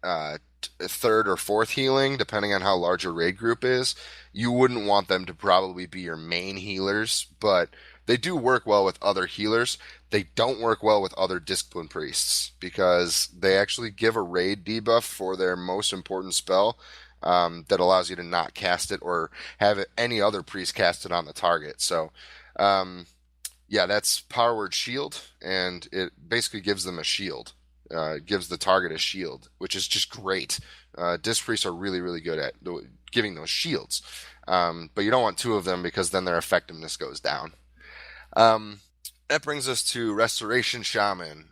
third or fourth healing, depending on how large your raid group is. You wouldn't want them to probably be your main healers, but they do work well with other healers. They don't work well with other Discipline Priests, because they actually give a raid debuff for their most important spell that allows you to not cast it or have any other priest cast it on the target. So, that's Power Word Shield, and it basically gives them a shield. Gives the target a shield, which is just great. Disc Priests are really, really good at giving those shields. But you don't want two of them, because then their effectiveness goes down. That brings us to Restoration Shaman.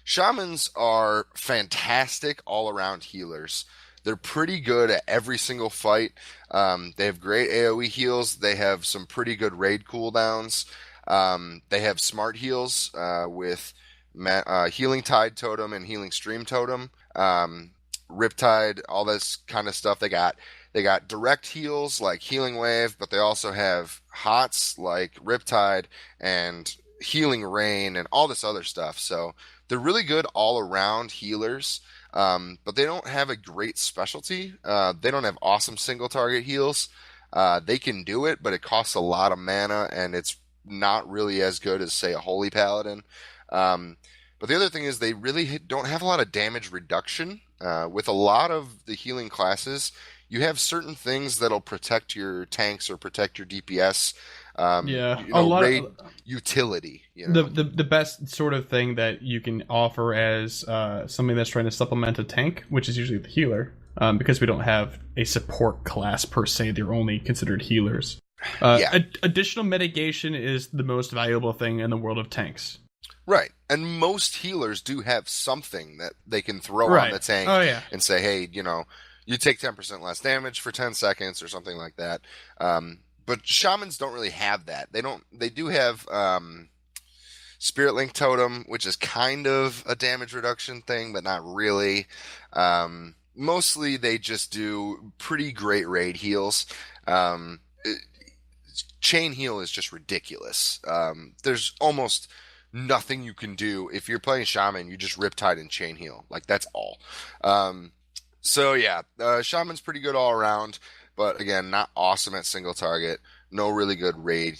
Shamans are fantastic all-around healers. They're pretty good at every single fight. They have great AoE heals. They have some pretty good raid cooldowns. They have smart heals with Healing Tide Totem and Healing Stream Totem. Riptide, all this kind of stuff. They got direct heals like Healing Wave, but they also have HOTS like Riptide and Healing Rain and all this other stuff. So they're really good all-around healers. But they don't have a great specialty. They don't have awesome single target heals. They can do it, but it costs a lot of mana, and it's not really as good as, say, a Holy Paladin. But the other thing is they really don't have a lot of damage reduction. With a lot of the healing classes, you have certain things that'll protect your tanks or protect your DPS. A lot raid of utility. The best sort of thing that you can offer as something that's trying to supplement a tank, which is usually the healer, because we don't have a support class per se. They're only considered healers. Additional mitigation is the most valuable thing in the world of tanks. Right, and most healers do have something that they can throw on the tank and say, hey, you take 10% less damage for 10 seconds or something like that. But shamans don't really have that. They do have Spirit Link Totem, which is kind of a damage reduction thing, but not really. Mostly they just do pretty great raid heals. Chain heal is just ridiculous. There's almost nothing you can do. If you're playing shaman, you just Riptide and chain heal. Like, that's all. Shaman's pretty good all around, but again, not awesome at single target. No really good raid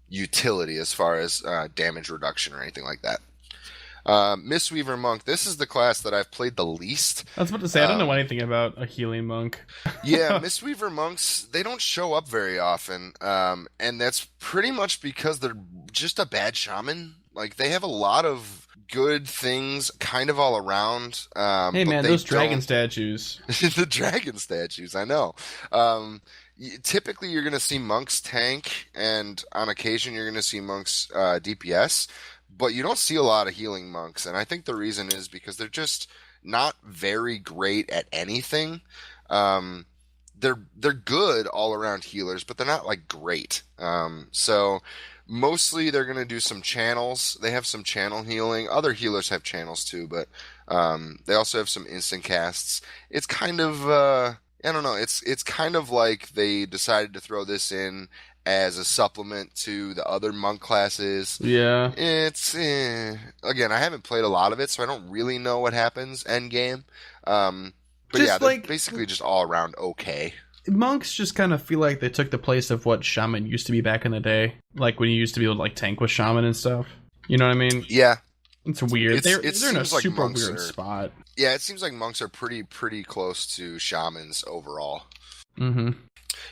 utility as far as damage reduction or anything like that. Mistweaver Monk, this is the class that I've played the least. I was about to say, I don't know anything about a healing monk. Mistweaver Monks, they don't show up very often, and that's pretty much because they're just a bad shaman. Like, they have a lot of good things kind of all around. Hey man, those dragon statues. The dragon statues, I know. Typically you're going to see monks tank, and on occasion you're going to see monks DPS, but you don't see a lot of healing monks, and I think the reason is because they're just not very great at anything. They're good all around healers, but they're not like great. So mostly they're going to do some channels. They have some channel healing. Other healers have channels too, but they also have some instant casts. It's kind of I don't know. It's kind of like they decided to throw this in as a supplement to the other monk classes. Yeah. It's again, I haven't played a lot of it, so I don't really know what happens end game. But they're basically just all around okay. Monks just kind of feel like they took the place of what shaman used to be back in the day, like when you used to be able to like tank with shaman and stuff. You know what I mean? Yeah. It's weird. They're in a like super weird spot. Yeah, it seems like monks are pretty close to shamans overall. Mm-hmm.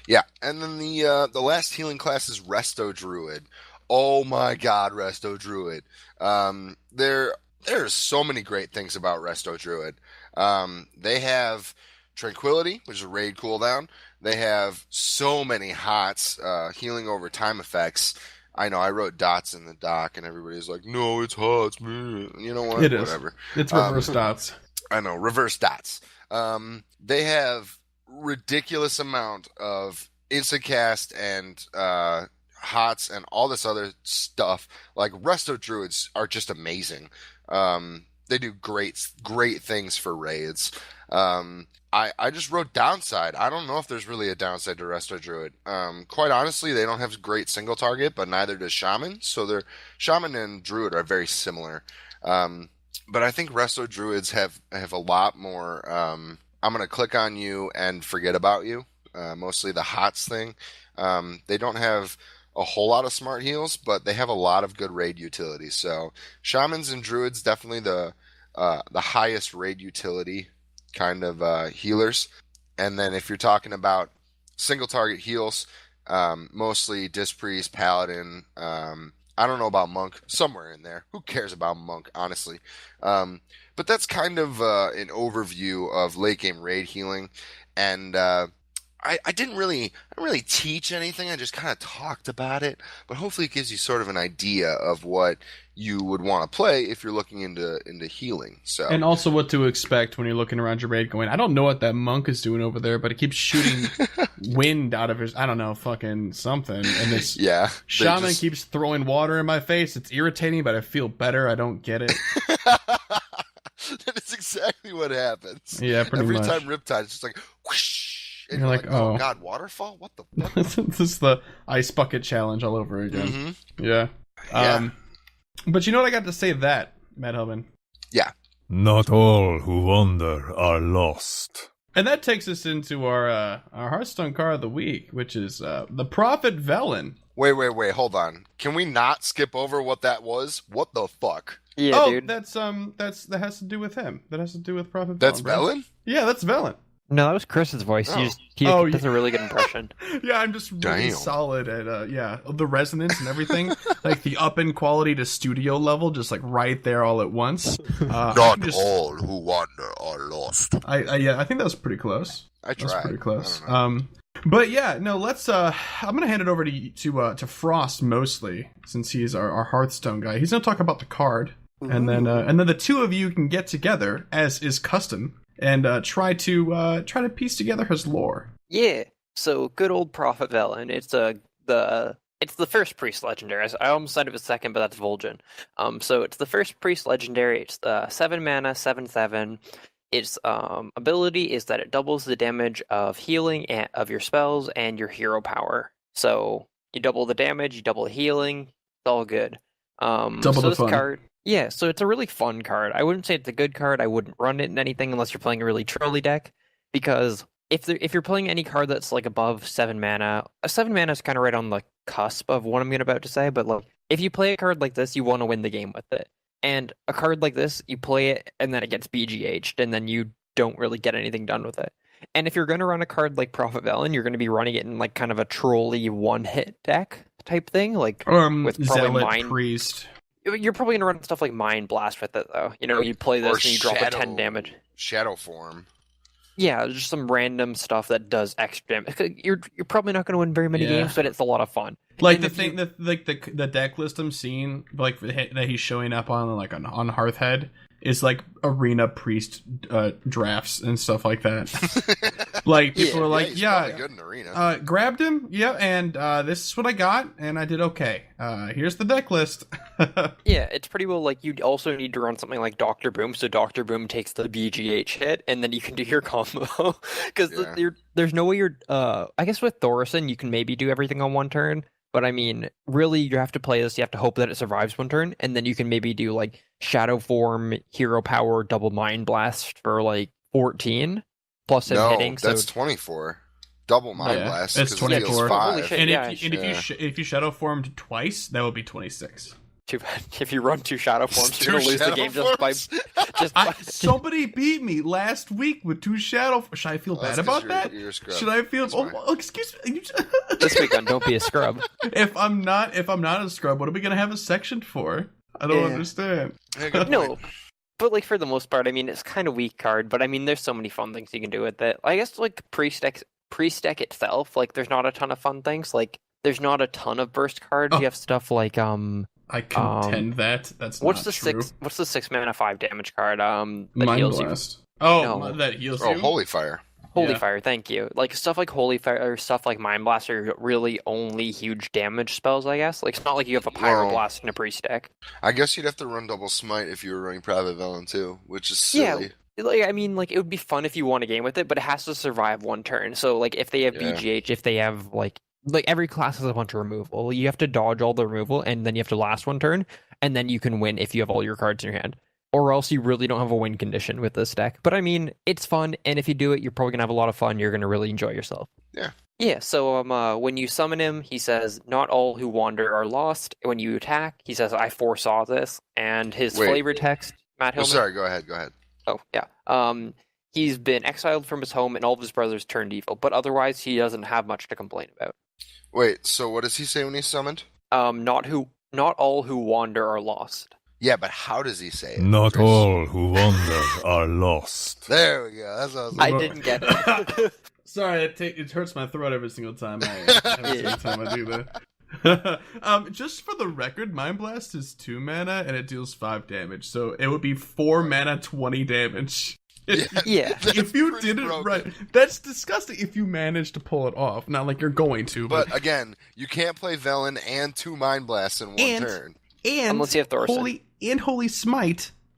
Yeah, and then the last healing class is Resto Druid. Oh my god, Resto Druid. There are so many great things about Resto Druid. They have Tranquility, which is a raid cooldown. They have so many HOTS, healing over time effects. I know, I wrote dots in the doc, and everybody's like, no, it's HOTS, man. You know what? It is. Whatever. It's reverse dots. I know, reverse dots. They have ridiculous amount of instant cast and HOTS and all this other stuff. Like, Resto Druids are just amazing. They do great things for raids. I just wrote downside. I don't know if there's really a downside to Resto Druid. Quite honestly, they don't have great single target, but neither does Shaman. So their Shaman and Druid are very similar. But I think Resto Druids have a lot more. I'm gonna click on you and forget about you. Mostly the HOTS thing. They don't have a whole lot of smart heals, but they have a lot of good raid utility. So Shamans and Druids definitely the highest raid utility kind of healers. And then if you're talking about single target heals, mostly Dispriest, Paladin. I don't know about Monk, somewhere in there. Who cares about Monk, honestly? But that's kind of an overview of late game raid healing. And I didn't really teach anything. I just kind of talked about it. But hopefully it gives you sort of an idea of what you would want to play if you're looking into healing. So, and also what to expect when you're looking around your raid going, I don't know what that monk is doing over there, but it keeps shooting wind out of his, I don't know, fucking something. And this shaman keeps throwing water in my face. It's irritating, but I feel better. I don't get it. That is exactly what happens. Yeah, pretty Every much. time Riptide, it's just like whoosh. And you're like, oh god, waterfall? What the fuck? This is the ice bucket challenge all over again. Mm-hmm. Yeah. But you know what I got to say that, Matt Hubman? Yeah. Not all who wander are lost. And that takes us into our Hearthstone card of the week, which is the Prophet Velen. Wait, hold on. Can we not skip over what that was? What the fuck? Yeah, dude. that has to do with him. That has to do with Prophet Velen. That's Velen? Yeah, that's Velen. No, that was Chris's voice. Oh. He That's a really good impression. Yeah, I'm just really solid at the resonance and everything, like the up in quality to studio level, just like right there all at once. Not all who wander are lost. I think that was pretty close. I tried. That's pretty close. But yeah, no, let's. I'm gonna hand it over to Frost mostly, since he's our Hearthstone guy. He's gonna talk about the card, and then the two of you can get together, as is custom, and try to piece together his lore. Yeah. So good old Prophet Velen. It's the first priest legendary. I almost said it was second, but that's Vol'jin. So it's the first priest legendary. It's the 7 mana, 7/7. Its ability is that it doubles the damage of healing of your spells and your hero power. So you double the damage, you double the healing. It's all good. Double the fun. Card, yeah, so it's a really fun card. I wouldn't say it's a good card. I wouldn't run it in anything unless you're playing a really trolly deck, because if you're playing any card that's like above 7 mana, 7 mana is kind of right on the cusp of what I'm about to say. But like, if you play a card like this, you want to win the game with it. And a card like this, you play it and then it gets BGH'd, and then you don't really get anything done with it. And if you're going to run a card like Prophet Velen, you're going to be running it in like kind of a trolley one-hit deck type thing, like with probably Zealot Priest. You're probably going to run stuff like Mind Blast with it, though. You know, you play this and you drop a 10 damage. Shadow Form. Yeah, just some random stuff that does extra damage. You're probably not going to win very many games, but it's a lot of fun. Like the thing that the deck list I'm seeing, like that he's showing up on like on Hearthhead, is like arena priest drafts and stuff like that. Like people are like, yeah, good in arena. Grabbed him, yeah, and this is what I got, and I did okay. Here's the deck list. Yeah, it's pretty well. Like you also need to run something like Doctor Boom, so Doctor Boom takes the BGH hit, and then you can do your combo. Because there's no way you're. I guess with Thaurissan, you can maybe do everything on one turn. But I mean, really, you have to play this. You have to hope that it survives one turn, and then you can maybe do like Shadow Form, Hero Power, Double Mind Blast for like 14 plus him hitting. That's 24. Double Mind Blast. It's 24. 5. And if you Shadow Formed twice, that would be 26. Too bad. If you run 2 Shadow Forms, you're gonna lose the game just by. Somebody beat me last week with 2 Shadow. Should I feel bad about that? You're a scrub. Should I feel? Oh, excuse me. This week on Don't Be a Scrub. If I'm not a scrub, what are we gonna have a section for? I don't understand. No, but like for the most part, I mean, it's kind of weak card. But I mean, there's so many fun things you can do with it. I guess like priest deck itself, like there's not a ton of fun things. Like there's not a ton of burst cards. You have stuff like I contend that's what's not the true. What's the 6 mana 5 damage card? That Mind heals Blast. you. Oh, that heals you. Holy Fire. Holy Fire, thank you. Like stuff like Holy Fire or stuff like Mind Blast are really only huge damage spells, I guess. Like it's not like you have a Pyroblast in a priest deck. I guess you'd have to run Double Smite if you were running Prophet Velen too, which is silly. like, I mean, like, it would be fun if you won a game with it, but it has to survive one turn. So, like, if they have Yeah. BGH, if they have, like every class has a bunch of removal. You have to dodge all the removal, and then you have to last one turn, and then you can win if you have all your cards in your hand. Or else you really don't have a win condition with this deck. But I mean, it's fun, and if you do it, you're probably gonna have a lot of fun. You're gonna really enjoy yourself. Yeah. Yeah, so when you summon him, he says, "Not all who wander are lost." When you attack, he says, "I foresaw this." And his Wait. flavor text, Matt Oh, Hillman. sorry. Go ahead. Oh, yeah. He's been exiled from his home, and all of his brothers turned evil. But otherwise, he doesn't have much to complain about. Wait. So what does he say when he's summoned? Not all who wander are lost. Yeah, but how does he say it? Not Chris? all who wander are lost. There we go. That's what I was I like. didn't get it. Sorry, it hurts my throat every single time I do that. Just for the record, Mind Blast is 2 mana and it deals 5 damage, so it would be 4 mana, 20 damage. Yeah. If you pretty did it broken. right, that's disgusting. If you manage to pull it off, not like you're going to, But again, you can't play Velen and 2 Mind Blasts in one And- turn. and Unless you have Thorson.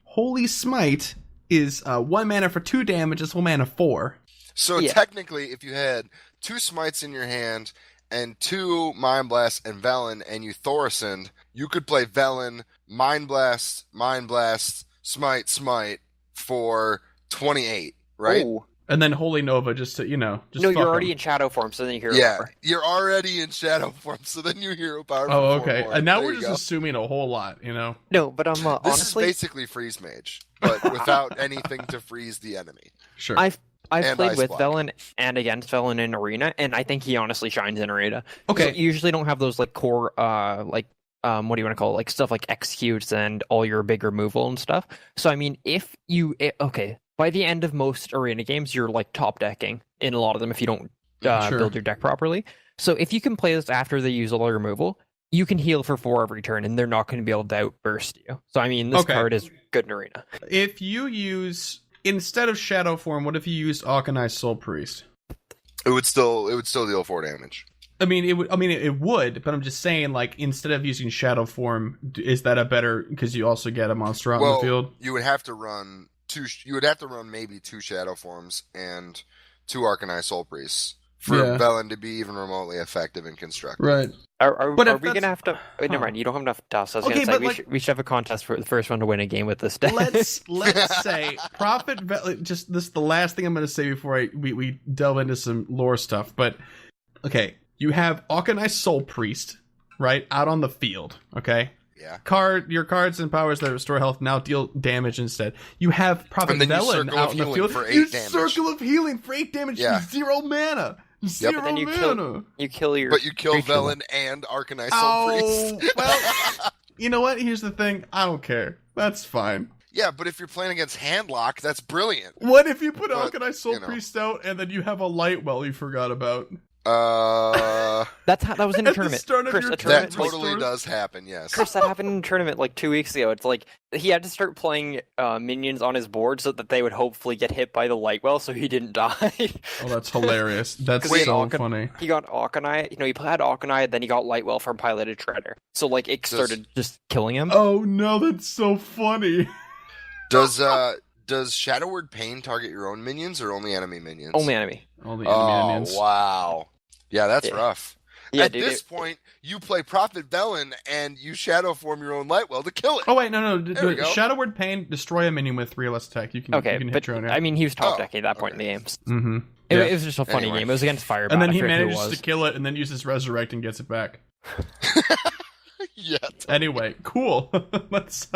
Holy Smite is 1 mana for 2 damage. It's 1 mana 4. So Yeah. technically, if you had 2 Smites in your hand and 2 Mind Blasts and Velen, and you Thorson, you could play Velen, Mind Blast, Smite for 28, right? Ooh. And then Holy Nova just to, No, fuck you're already 'em. in shadow form, so then you hear Yeah, power. you're already in Shadow form, so then you hero power. for Oh, 4 okay. more. And now There we're you just go. assuming a whole lot, No, but This honestly, is basically Freeze Mage, but without anything to freeze the enemy. Sure. I've And played Ice with Block. Velen and against Velen in Arena, and I think he honestly shines in Arena. Okay. So you usually don't have those like core, what do you want to call it? Like stuff like executes and all your big removal and stuff. So I mean, by the end of most Arena games, you're like top decking in a lot of them if you don't Sure. build your deck properly. So if you can play this after they use all their removal, you can heal for 4 every turn, and they're not going to be able to outburst you. So I mean, this Okay. card is good in Arena. If you use, instead of Shadow Form, what if you used Alkanai Soul Priest? It would still deal 4 damage. It would, but I'm just saying, like, instead of using Shadow Form, is that a better, because you also get a monster out in the field? You would have to run maybe 2 Shadow Forms and 2 Arcanine Soul Priests for Yeah. Velen to be even remotely effective and constructive. Right. Are But we if going to that's- have to? Wait, never Huh. mind. You don't have enough dust. I was Okay, going to say but, we, like- we should have a contest for the first one to win a game with this deck. Let's say just this is the last thing I'm going to say before we delve into some lore stuff. But okay, you have Alkanai Soul Priest right out on the field. Okay, Yeah. your cards and powers that restore health now deal damage instead. You have Prophet And then you Velen Circle out of in the Healing field. for 8 You damage. Circle of Healing for 8 damage. Yeah. 0 mana. Zero But then you mana. you kill your. But you kill creature. Velen and Arcanine Soul Oh, Priest. well, you know what? Here's the thing. I don't care. That's fine. Yeah, but if you're playing against Handlock, that's brilliant. What if you put But, Alkanai Soul Priest out and then you have a light well you forgot about? That was in a At the tournament. start of Chris, your a That tournament. turn. totally does happen, yes. Chris, that happened in a tournament like 2 weeks ago. It's like he had to start playing minions on his board so that they would hopefully get hit by the light well, so he didn't die. Oh, that's hilarious. That's 'Cause he so had funny. He got Akonai. He had Akonai, then he got Lightwell from Piloted Treader. So like it started just killing him. Oh no, that's so funny. Does Shadow Word Pain target your own minions or only enemy minions? Only enemy. All the enemy Oh, minions. wow. Yeah, that's Yeah. rough. Yeah, At dude. this point, you play Prophet Velen and you Shadow Form your own Lightwell to kill it. Oh wait, no. There we go. Shadow Word Pain, destroy a minion with 3 or less attack. You can Okay, hit but your own. I mean, he was top Oh, decking at that point okay. in the games. Mm-hmm. It was just a funny Anyway. game. It was against Firebat. And then I he forget who it manages was. to kill it and then uses Resurrect and gets it back. Yeah. Anyway, cool. let's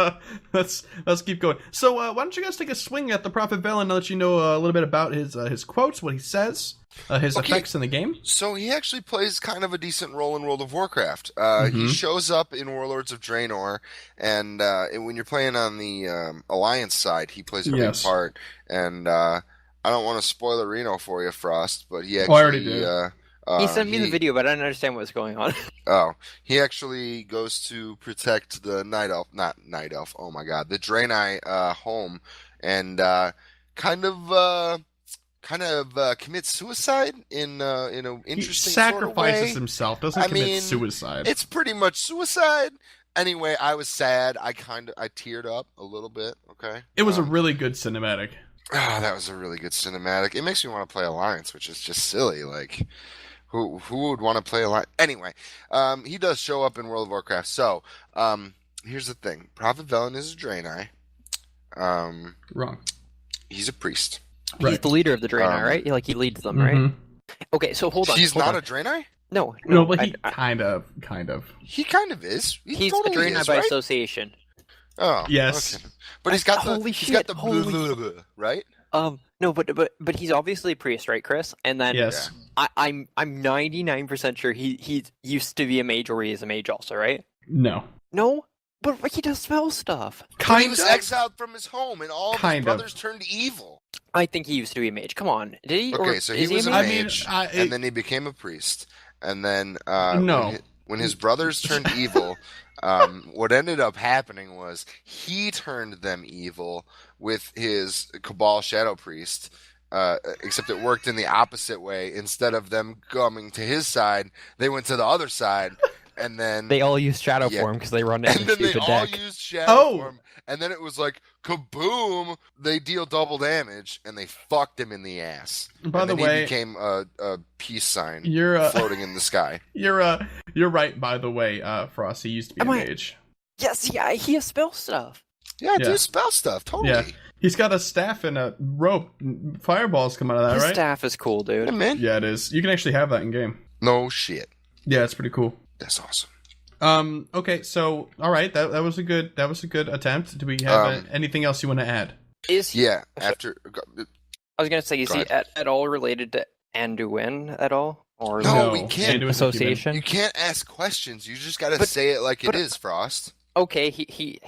keep going. So why don't you guys take a swing at the Prophet Velen now that you know a little bit about his quotes, what he says, his Okay. effects in the game. So he actually plays kind of a decent role in World of Warcraft. He Mhm. shows up in Warlords of Draenor, and when you're playing on the Alliance side, he plays a big Yes. part. And I don't want to spoil the Reno for you, Frost, but he Oh, actually I already did. He sent me the video, but I didn't understand what was going on. He actually goes to protect the oh my god, the Draenei home, and kind of commits suicide in an He interesting sacrifices sort of way. himself, doesn't I commit mean, suicide. It's pretty much suicide. Anyway, I was sad. I teared up a little bit. Okay, It was a really good cinematic. Oh, that was a really good cinematic. It makes me want to play Alliance, which is just silly. Like, who would want to play Alliance? Anyway, he does show up in World of Warcraft. So, here's the thing: Prophet Velen is a Draenei. Wrong. He's a priest. He's the leader of the Draenei, right? Like, he leads them, right? Mhm. Okay, so hold on. He's hold not on. a Draenei? No, No, but I- he kind of. He kind of is. He he's totally a Draenei is, by right? association. Oh, Yes. okay. But he's got the Holy he's got shit, the holy- blah, blah, blah, right? No, but he's obviously a priest, right, Chris? And then Yes. I'm 99% sure he used to be a mage, or he is a mage also, right? No. No, but he does spell stuff. He Kind was of. exiled from his home, and all of Kind his of. brothers turned evil. I think he used to be a mage. Come on, did he? Okay, Or so he is was a mage? I mean, mage, I- and then he became a priest, and then No. when his brothers turned evil, what ended up happening was he turned them evil with his Cabal Shadow Priest. Except it worked in the opposite way. Instead of them coming to his side, they went to the other side, and then They all use shadow Yeah. form because they run it in and a then they stupid all deck. used shadow Oh! form, and then it was like kaboom! They deal double damage, and they fucked him in the ass. By and the then way, he became a peace sign you're floating in the sky. you're right. By the way, Frost, he used to be Am a I- mage. Yes, yeah, he has spell stuff. Yeah, Yeah. do spell stuff totally. Yeah. He's got a staff and a rope. Fireballs come out of that, His right? staff is cool, Yeah, dude. man. Yeah, it is. You can actually have that in game. No shit. Yeah, it's pretty cool. That's awesome. Okay, so all right, that was a good attempt. Do we have Um, anything else you want to add? Is he? Yeah. After I was gonna say, is Go he at all related to Anduin at all? Or No, we can't. Anduin's a human. Association. you can't ask questions. You just got to But- say it like it but- is, Frost. okay, he's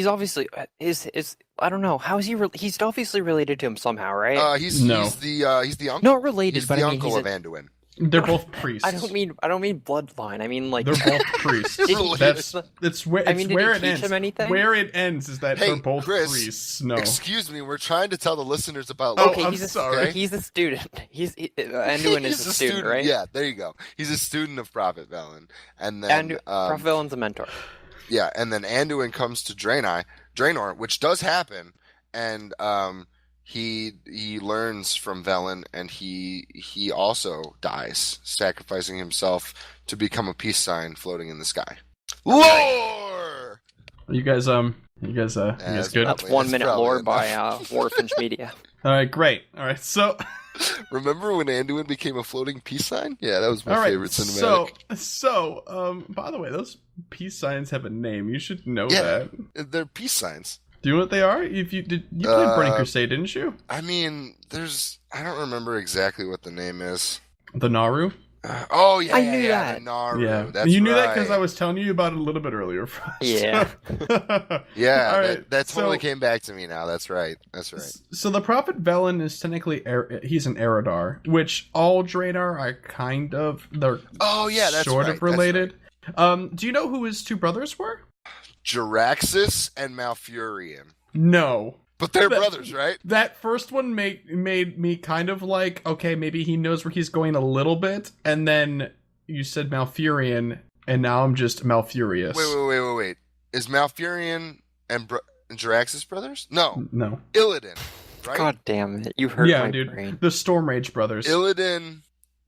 obviously is I don't know how is he he's obviously related to him somehow, right? He's No. he's the uncle. Not related, He's but the I mean uncle he's of a, Anduin. They're both priests. I don't mean bloodline. I mean like They're both priests. Did he- Related. It's where I mean, did where he it teach ends. him anything? Where it ends is that Hey, they're both Chris, priests. No. Excuse me, we're trying to tell the listeners about. Oh, okay, I'm he's a sorry. he's a student. Anduin is He's a student, right? Yeah, there you go. He's a student of Prophet Velen, and then Prophet Velen's a mentor. yeah, and then Anduin comes to Draenor, which does happen, and he learns from Velen, and he also dies, sacrificing himself to become a peace sign floating in the sky. Lore. You guys you guys that's good? probably- That's 1 that's minute probably lore enough. by Warfinch Media. All right, great. All right, so Remember when Anduin became a floating peace sign? Yeah, that was my all right, favorite cinematic. so by the way, those peace signs have a name. You should know Yeah. that. They're peace signs. Do you know what they are? If you played Burning Crusade, didn't you? I mean, I don't remember exactly what the name is. The Naru. Oh yeah, I yeah, knew yeah, that. the Naru. Yeah, That's you knew right. that because I was telling you about it a little bit earlier. Yeah. Yeah, All right, that totally so- came back to me now. That's right. That's right. So the Prophet Velen is technically he's an Eridar, which all Draenor are kind of they're Oh yeah, that's sort right. of related. Do you know who his two brothers were? Jaraxxus and Malfurion, No. but they're But- brothers, right? That first one made me kind of like, okay, maybe he knows where he's going a little bit, and then you said Malfurion, and now I'm just Malfurious. Wait. Is Malfurion and Jaraxxus brothers? No, No. Illidan, right? God damn it! You hurt Yeah, my dude. brain. The Stormrage brothers. Illidan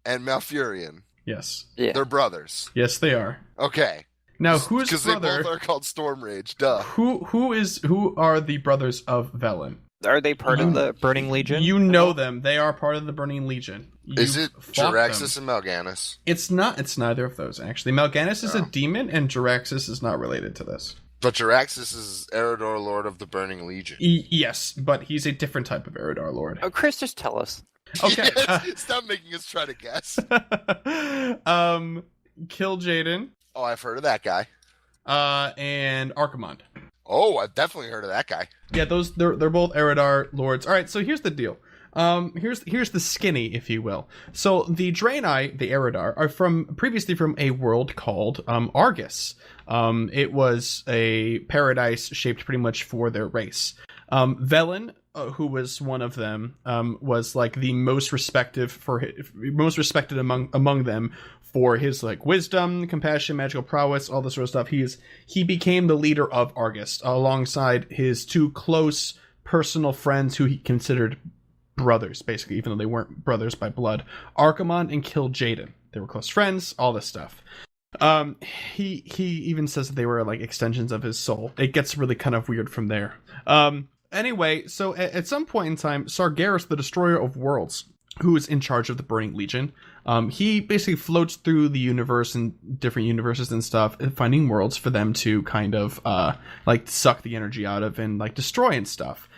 and Malfurion, Yes. Yeah. they're brothers. Yes, they are. Okay, Now, whose because they brother? both are called Stormrage. Duh. Who are the brothers of Velen? Are they part You- of the? Burning Legion. You know them. They are part of the Burning Legion. Is You've it fought Jaraxxus them. and Mal'Ganis? It's not. It's neither of those, actually. Mal'Ganis is a Oh. demon, and Jaraxxus is not related to this. But Jaraxxus is Eridor, Lord of the Burning Legion. Yes, but he's a different type of Eridar Lord. Oh, Chris, just tell us. Okay. Yes, stop making us try to guess. Kill Jaden, Oh, I've heard of that guy. and Archimonde. Oh, I've definitely heard of that guy. Yeah, they're both Eridar lords. All right, so here's the deal. Here's the skinny, if you will. So the Draenei, the Eridar, are previously from a world called Argus. It was a paradise shaped pretty much for their race. Velen, who was one of them, was like the most respected among them for his like wisdom, compassion, magical prowess, all this sort of stuff. He became the leader of Argus alongside his two close personal friends who he considered brothers, basically, even though they weren't brothers by blood. Archimonde and Kil'jaeden. They were close friends, all this stuff. He even says that they were like extensions of his soul. It gets really kind of weird from there. Anyway, so at some point in time, Sargeras, the Destroyer of Worlds, who is in charge of the Burning Legion, he basically floats through the universe and different universes and stuff, finding worlds for them to kind of like suck the energy out of and like destroy and stuff.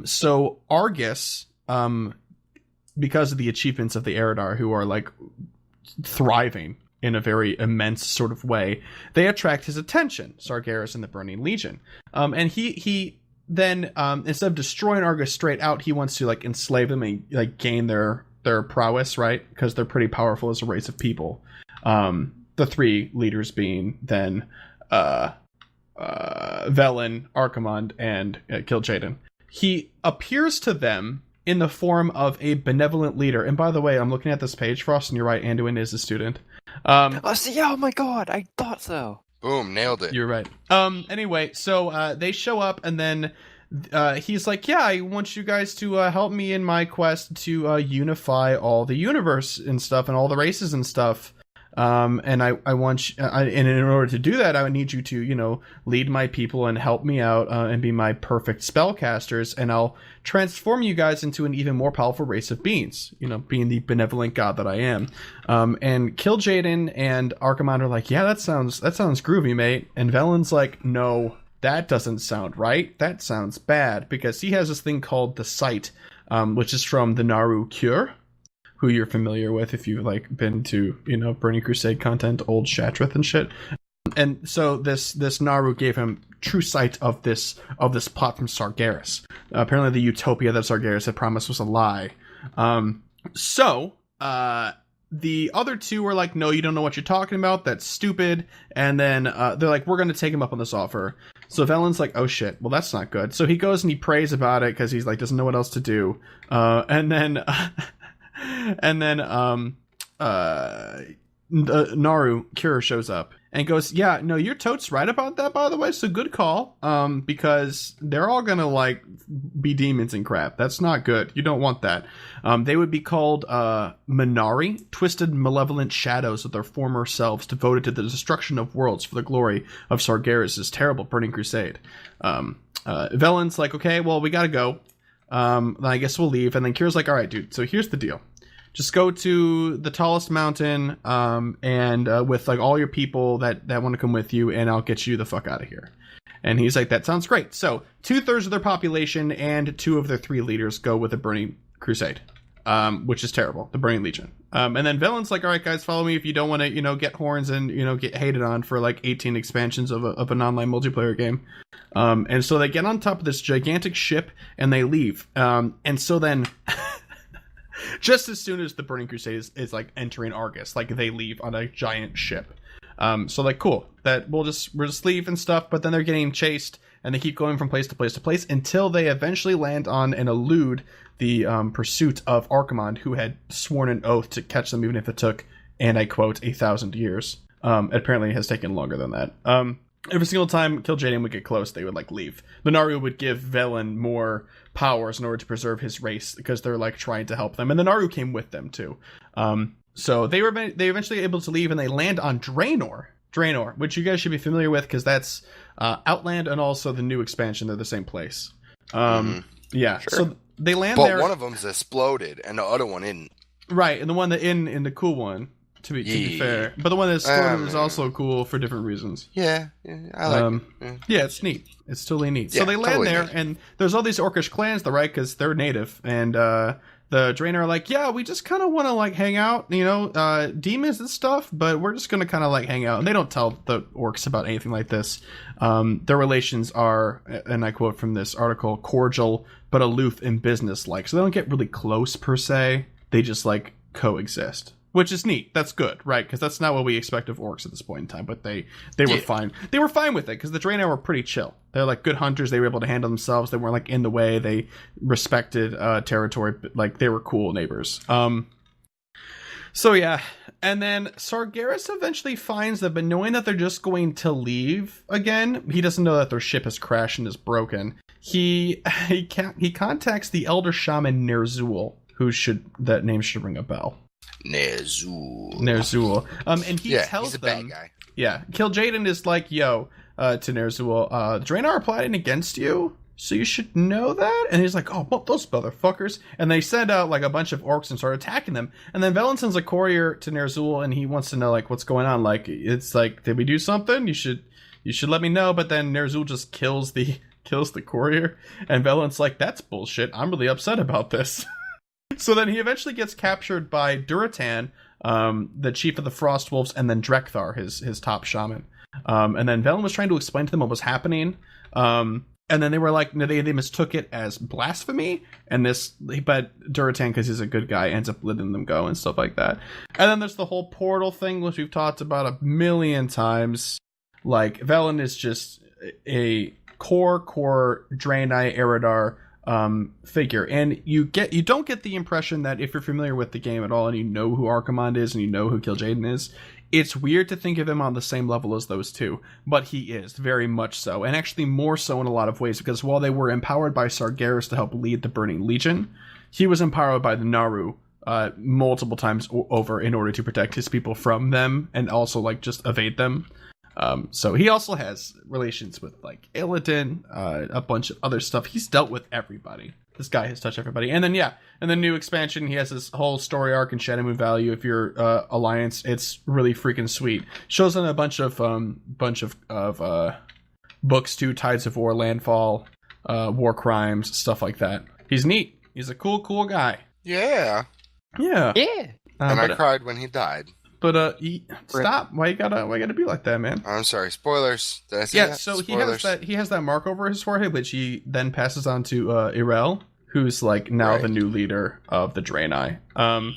So Argus, because of the achievements of the Eridar, who are like thriving in a very immense sort of way, they attract his attention, Sargeras and the Burning Legion. And he then, instead of destroying Argus straight out, he wants to like enslave them and like gain their prowess, right? Because they're pretty powerful as a race of people. The three leaders being then Velen, Archimonde, and Kil'jaeden. He appears to them in the form of a benevolent leader. And by the way, I'm looking at this page, Frost, and you're right, Anduin is a student. Oh my god, I thought so. Boom, nailed it. You're right. Anyway, so they show up, and then he's like, yeah, I want you guys to help me in my quest to unify all the universe and stuff and all the races and stuff. And I want you, and in order to do that, I would need you to, you know, lead my people and help me out and be my perfect spellcasters, and I'll transform you guys into an even more powerful race of beings, you know, being the benevolent god that I am. And Kil'jaeden and Archimonde are like, yeah, that sounds groovy, mate. And Velen's like, no, that doesn't sound right. That sounds bad, because he has this thing called the Sight, which is from the Naaru Cure, who you're familiar with if you've like been to, you know, Burning Crusade content, old Shattrath and shit. And so this Naaru gave him true sight of this plot from Sargeras. Apparently the utopia that Sargeras had promised was a lie. So the other two were like, no, you don't know what you're talking about. That's stupid. And then they're like, we're going to take him up on this offer. So Velen's like, oh shit, well that's not good. So he goes and he prays about it because he's like, doesn't know what else to do. And then Naaru Cure shows up and goes, yeah, no, you're totes right about that, by the way, so good call, because they're all gonna like be demons and crap. That's not good. You don't want that. They would be called Minari, twisted malevolent shadows of their former selves, devoted to the destruction of worlds for the glory of Sargeras' terrible Burning Crusade. Velen's like, okay, well, we gotta go. Then I guess we'll leave. And then Kira's like, all right, dude, so here's the deal. Just go to the tallest mountain, and with like all your people that want to come with you, and I'll get you the fuck out of here. And he's like, that sounds great. So 2/3 of their population and 2 of their 3 leaders go with the Burning Crusade, which is terrible, the Burning Legion. And then Velen's like, all right, guys, follow me if you don't want to, you know, get horns and, you know, get hated on for like 18 expansions of an online multiplayer game. And so they get on top of this gigantic ship and they leave. And so then just as soon as the Burning Crusade is like entering Argus, like they leave on a giant ship. So like, cool, that we'll just leave and stuff, but then they're getting chased and they keep going from place to place to place until they eventually land on and elude the pursuit of Archimonde, who had sworn an oath to catch them even if it took, and I quote, 1,000 years. Apparently it has taken longer than that. Every single time Kil'jaeden would get close, they would like leave. The Naaru would give Velen more powers in order to preserve his race, because they're like trying to help them, and the Naaru came with them too. So they eventually able to leave, and they land on Draenor, which you guys should be familiar with because that's Outland and also the new expansion. They're the same place. Yeah, sure. So they land there. But one of them's exploded, and the other one isn't. Right, and the one that in the cool one. To be fair, but the one that's exploded is also cool for different reasons. Yeah, I like it. Yeah, it's neat. It's totally neat. Yeah, so they land totally there, neat. And there's all these Orcish clans, though, right? Because they're native, and the Draenor are like, yeah, we just kind of want to like hang out, you know, demons and stuff, but we're just gonna kind of like hang out. And they don't tell the orcs about anything like this. Their relations are, and I quote from this article, cordial but aloof and business-like. So they don't get really close per se. They just like coexist. Which is neat. That's good, right? Because that's not what we expect of orcs at this point in time. But they were fine. They were fine with it because the Draenor were pretty chill. They're like good hunters. They were able to handle themselves. They weren't like in the way. They respected territory. Like they were cool neighbors. So yeah, and then Sargeras eventually finds them, but knowing that they're just going to leave again, he doesn't know that their ship has crashed and is broken. He contacts the Elder Shaman Ner'zhul, that name should ring a bell. Ner'zhul. And he tells he's a them, bad guy. Yeah, Kil'jaeden is like, yo, to Ner'zhul, Draenor are plotting against you, so you should know that. And he's like, oh, well, those motherfuckers. And they send out like a bunch of orcs and start attacking them. And then Velen sends a courier to Ner'zhul, and he wants to know like what's going on. Like, it's like, did we do something? You should let me know. But then Ner'zhul just kills the courier, and Velen's like, that's bullshit. I'm really upset about this. So then he eventually gets captured by Durotan, the chief of the Frost Wolves, and then Drekthar, his top shaman. And then Velen was trying to explain to them what was happening. And then they were like, no, they mistook it as blasphemy. But Durotan, because he's a good guy, ends up letting them go and stuff like that. And then there's the whole portal thing, which we've talked about a million times. Like, Velen is just a core Draenei Eridar figure, and you don't get the impression that if you're familiar with the game at all and you know who Archimonde is and you know who Kil'jaeden is, it's weird to think of him on the same level as those two, but he is very much so, and actually more so in a lot of ways, because while they were empowered by Sargeras to help lead the Burning Legion, he was empowered by the Naaru multiple times over in order to protect his people from them and also like just evade them. So he also has relations with like Illidan, a bunch of other stuff. He's dealt with everybody. This guy has touched everybody. And then in the new expansion, he has this whole story arc in Shadow Moon Valley. If you're Alliance, it's really freaking sweet. Shows in a bunch of books too: Tides of War, Landfall, War Crimes, stuff like that. He's neat. He's a cool guy. Yeah. Yeah. And I cried when he died. But stop! Why you gotta be like that, man? I'm sorry. Spoilers. Did I say that? So Spoilers. he has that mark over his forehead, which he then passes on to Irel, who's like now the new leader of the Draenei.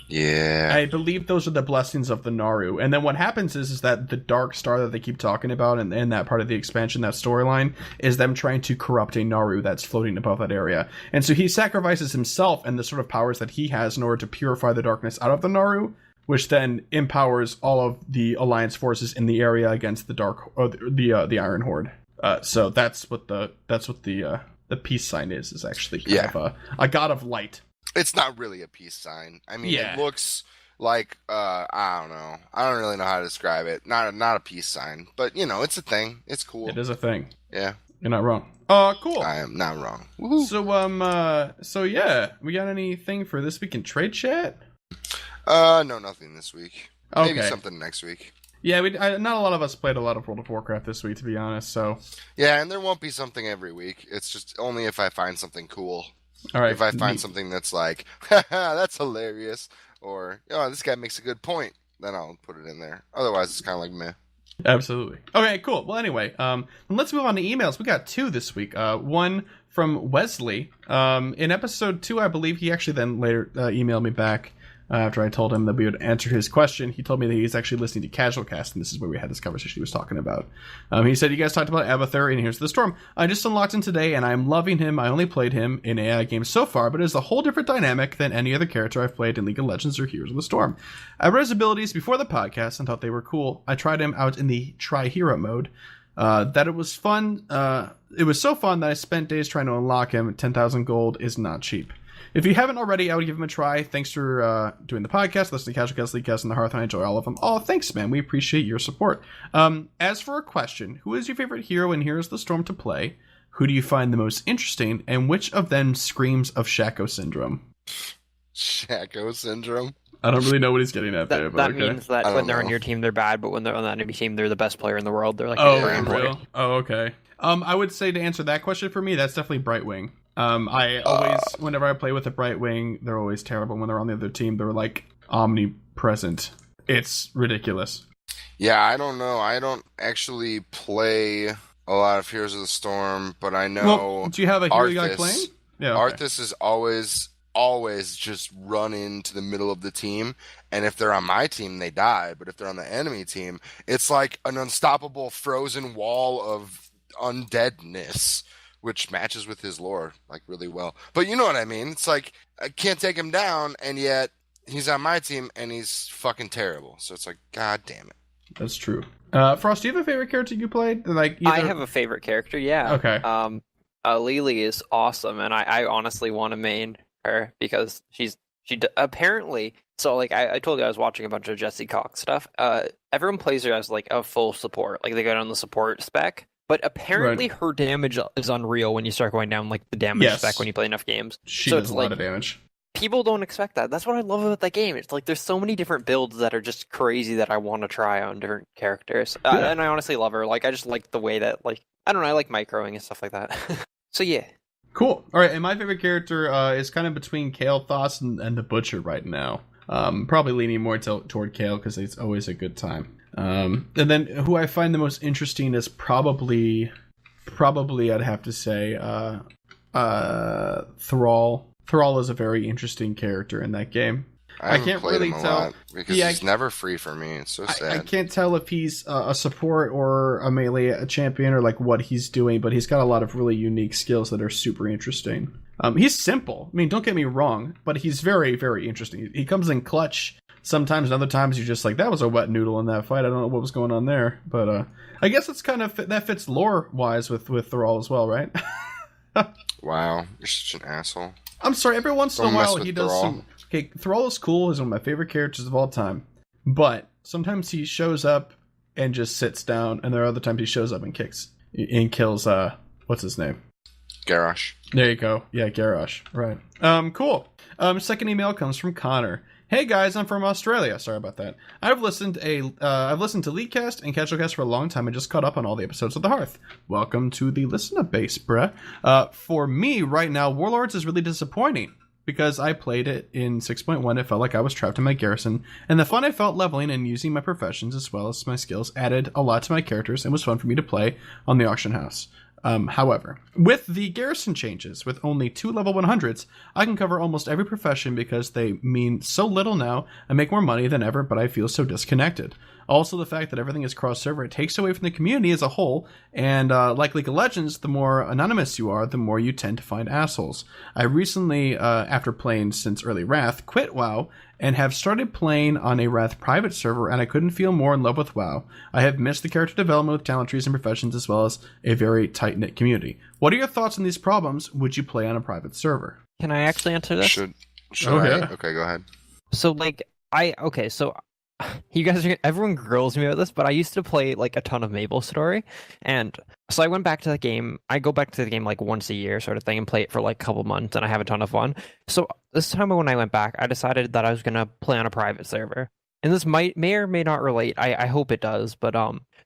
Yeah. I believe those are the blessings of the Naaru. And then what happens is that the dark star that they keep talking about in that part of the expansion, that storyline, is them trying to corrupt a Naaru that's floating above that area. And so he sacrifices himself and the sort of powers that he has in order to purify the darkness out of the Naaru, which then empowers all of the Alliance forces in the area against the Iron Horde. So that's what the peace sign is actually kind of a god of light. It's not really a peace sign. I mean, it looks like I don't know. I don't really know how to describe it. Not a peace sign, but you know, it's a thing. It's cool. It is a thing. Yeah, you're not wrong. Cool. I am not wrong. Woo-hoo. So yeah, we got anything for this week in trade chat? No, nothing this week. Okay. Maybe something next week. Yeah, not a lot of us played a lot of World of Warcraft this week, to be honest. So yeah, and there won't be something every week. It's just only if I find something cool. All right. If I find something that's like, haha, that's hilarious, or this guy makes a good point, then I'll put it in there. Otherwise, it's kind of like meh. Absolutely. Okay, cool. Well, anyway, let's move on to emails. We got 2 this week. One from Wesley. In episode 2, I believe he actually then later emailed me back. After I told him that we would answer his question, he told me that he's actually listening to Casual Cast, and this is where we had this conversation he was talking about. He said, you guys talked about Abathur in Here's the Storm. I just unlocked him today, and I'm loving him. I only played him in AI games so far, but it is a whole different dynamic than any other character I've played in League of Legends or Heroes of the Storm. I read his abilities before the podcast and thought they were cool. I tried him out in the Try Hero mode. That it was fun. It was so fun that I spent days trying to unlock him. 10,000 gold is not cheap. If you haven't already, I would give him a try. Thanks for doing the podcast, listening to Casual Cast, League Cast, and the Hearth. I enjoy all of them. Oh, thanks, man. We appreciate your support. As for a question, who is your favorite hero in Heroes of the Storm to play? Who do you find the most interesting? And which of them screams of Shaco Syndrome? Shaco Syndrome? I don't really know what he's getting at there. But that means that when they're on your team, they're bad, but when they're on the enemy team, they're the best player in the world. They're like, real? Oh, okay. I would say to answer that question for me, that's definitely Brightwing. I always, whenever I play with a Brightwing, they're always terrible. When they're on the other team, they're like omnipresent. It's ridiculous. Yeah, I don't know. I don't actually play a lot of Heroes of the Storm, but I know. Well, do you have a hero you like playing? Yeah, okay. Arthas is always just run into the middle of the team, and if they're on my team, they die. But if they're on the enemy team, it's like an unstoppable frozen wall of undeadness, which matches with his lore like really well. But you know what I mean? It's like I can't take him down, and yet he's on my team and he's fucking terrible. So it's like, god damn it. That's true. Frost, do you have a favorite character you played? Like I have a favorite character, yeah. Okay. Lily is awesome, and I honestly want to main her because apparently. So like I told you I was watching a bunch of Jesse Cox stuff. Everyone plays her as like a full support, like they go down the support spec. But apparently her damage is unreal when you start going down like the damage spec when you play enough games. She so does it's a like, lot of damage. People don't expect that. That's what I love about that game. It's like there's so many different builds that are just crazy that I want to try on different characters. And I honestly love her. Like I just like the way that like I don't know, I like microing and stuff like that. So yeah. Cool. All right, and my favorite character is kind of between Kael'thas and the Butcher right now. Probably leaning more toward Kael because it's always a good time. And then who I find the most interesting is probably I'd have to say Thrall. Thrall is a very interesting character in that game. I can't really tell because he's never free for me. It's so sad. I can't tell if he's a support or a melee a champion or like what he's doing, but he's got a lot of really unique skills that are super interesting. He's simple. I mean, don't get me wrong, but he's very, very interesting. He comes in clutch sometimes, and other times you're just like, that was a wet noodle in that fight. I don't know what was going on there, but I guess it's kind of that fits lore wise with Thrall as well, right? Wow, you're such an asshole. I'm sorry. Every once in a while, he does some. Okay, Thrall is cool. He's one of my favorite characters of all time. But sometimes he shows up and just sits down, and there are other times he shows up and kills. What's his name? Garrosh. There you go. Yeah, Garrosh. Right. Cool. Second email comes from Connor. Hey guys, I'm from Australia. Sorry about that. I've listened to Leadcast and Casualcast for a long time and just caught up on all the episodes of The Hearth. Welcome to the listener base, bruh. For me, right now, Warlords is really disappointing because I played it in 6.1. It felt like I was trapped in my garrison, and the fun I felt leveling and using my professions as well as my skills added a lot to my characters and was fun for me to play on the auction house. However, with the garrison changes, with only 2 level 100s, I can cover almost every profession because they mean so little now. I make more money than ever, but I feel so disconnected. Also, the fact that everything is cross-server, it takes away from the community as a whole, and like League of Legends, the more anonymous you are, the more you tend to find assholes. I recently, after playing since early Wrath, quit WoW, and have started playing on a Wrath private server, and I couldn't feel more in love with WoW. I have missed the character development with talent trees and professions, as well as a very tight-knit community. What are your thoughts on these problems? Would you play on a private server? Can I actually answer this? Should I? Yeah. Okay, go ahead. So like so you guys everyone grills me about this, but I used to play like a ton of MapleStory, and so I went back to the game. I go back to the game like once a year sort of thing and play it for like a couple months, and I have a ton of fun. So this time when I went back, I decided that I was gonna play on a private server. And this may or may not relate. I hope it does, but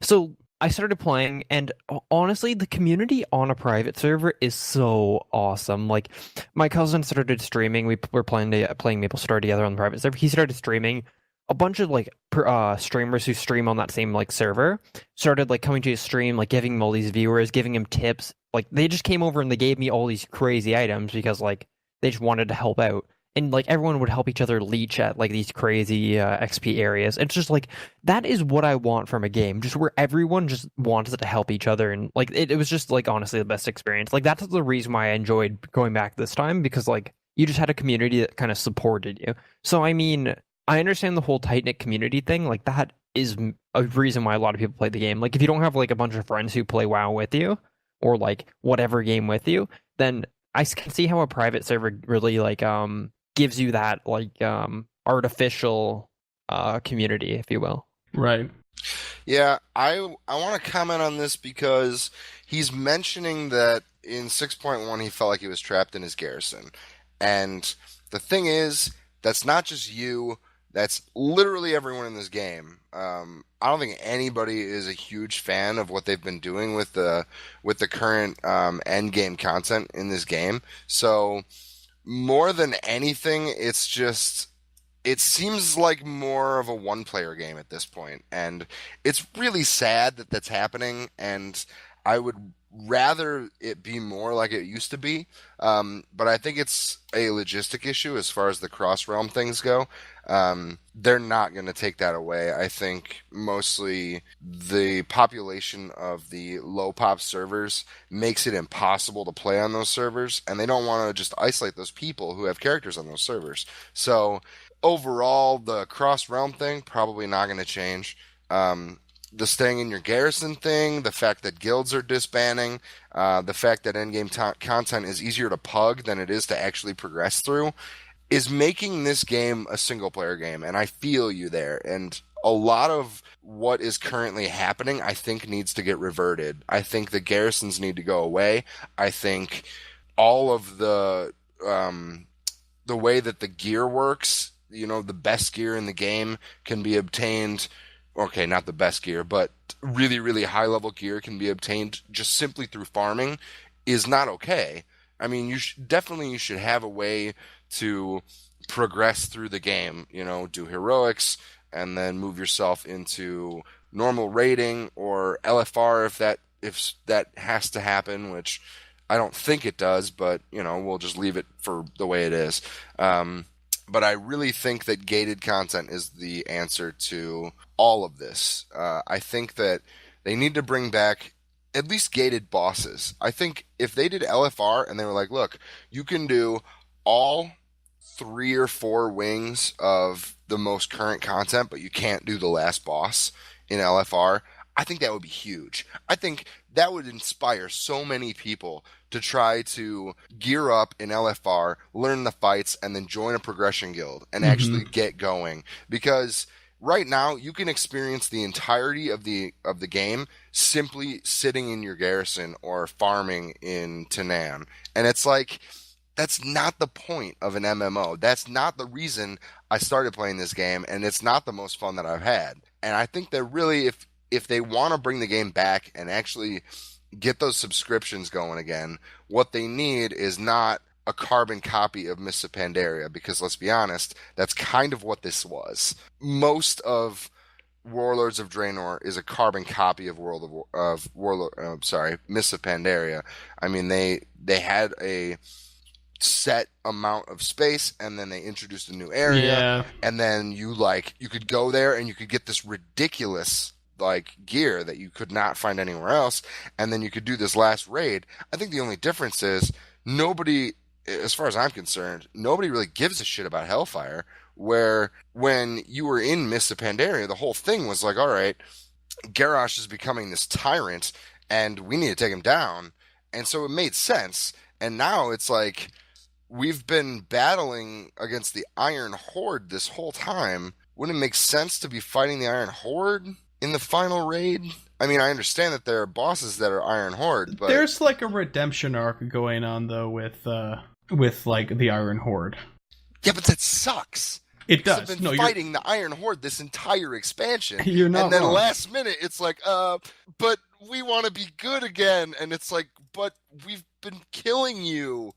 so I started playing, and honestly, the community on a private server is so awesome. Like, my cousin started streaming. We were playing MapleStory together on the private server. He started streaming. A bunch of like streamers who stream on that same like server started like coming to his stream, like giving him all these viewers, giving him tips. Like they just came over and they gave me all these crazy items because like they just wanted to help out. And like everyone would help each other leech at like these crazy XP areas. It's just like that is what I want from a game, just where everyone just wants to help each other, and like it was just like honestly the best experience. Like that's the reason why I enjoyed going back this time, because like you just had a community that kind of supported you. So I mean, I understand the whole tight-knit community thing. Like, that is a reason why a lot of people play the game. Like, if you don't have, like, a bunch of friends who play WoW with you, or, like, whatever game with you, then I can see how a private server really, like, gives you that, like, artificial community, if you will. Right. Yeah, I want to comment on this because he's mentioning that in 6.1 he felt like he was trapped in his garrison. And the thing is, that's not just you. That's literally everyone in this game. I don't think anybody is a huge fan of what they've been doing with the current end game content in this game. So more than anything, it seems like more of a one-player game at this point, and it's really sad that that's happening. And I would rather it be more like it used to be, but I think it's a logistic issue as far as the cross-realm things go. They're not going to take that away. I think mostly the population of the low pop servers makes it impossible to play on those servers, and they don't want to just isolate those people who have characters on those servers. So overall, the cross-realm thing probably not going to change. The staying in your garrison thing, the fact that guilds are disbanding, the fact that endgame content is easier to pug than it is to actually progress through, is making this game a single-player game, and I feel you there. And a lot of what is currently happening, I think, needs to get reverted. I think the garrisons need to go away. I think all of the way that the gear works, the best gear in the game can be obtained. Okay, not the best gear, but really, really high-level gear can be obtained just simply through farming is not okay. I mean, you should have a way to progress through the game, do heroics, and then move yourself into normal raiding or LFR if that has to happen, which I don't think it does, but, we'll just leave it for the way it is. But I really think that gated content is the answer to all of this. I think that they need to bring back at least gated bosses. I think if they did LFR and they were like, look, you can do all 3 or 4 wings of the most current content, but you can't do the last boss in LFR, I think that would be huge. I think that would inspire so many people to try to gear up in LFR, learn the fights, and then join a progression guild and actually get going. Because right now, you can experience the entirety of the game simply sitting in your garrison or farming in Tanan. And it's like, that's not the point of an MMO. That's not the reason I started playing this game, and it's not the most fun that I've had. And I think that really, if they want to bring the game back and actually get those subscriptions going again, what they need is not a carbon copy of Mists of Pandaria, because let's be honest, that's kind of what this was. Most of Warlords of Draenor is a carbon copy of Mists of Pandaria. I mean, they had a set amount of space, and then they introduced a new area, and then you could go there and you could get this ridiculous gear that you could not find anywhere else, and then you could do this last raid. I think the only difference is nobody, as far as I'm concerned, nobody really gives a shit about Hellfire, where when you were in Mists of Pandaria, the whole thing was like, all right, Garrosh is becoming this tyrant, and we need to take him down, and so it made sense. And now it's like, we've been battling against the Iron Horde this whole time. Wouldn't it make sense to be fighting the Iron Horde in the final raid? I mean, I understand that there are bosses that are Iron Horde, but there's a redemption arc going on though with the Iron Horde. Yeah, but that sucks. It does. I've been fighting the Iron Horde this entire expansion. You're not and then wrong. Last minute, it's like, but we want to be good again, and it's like, but we've been killing you.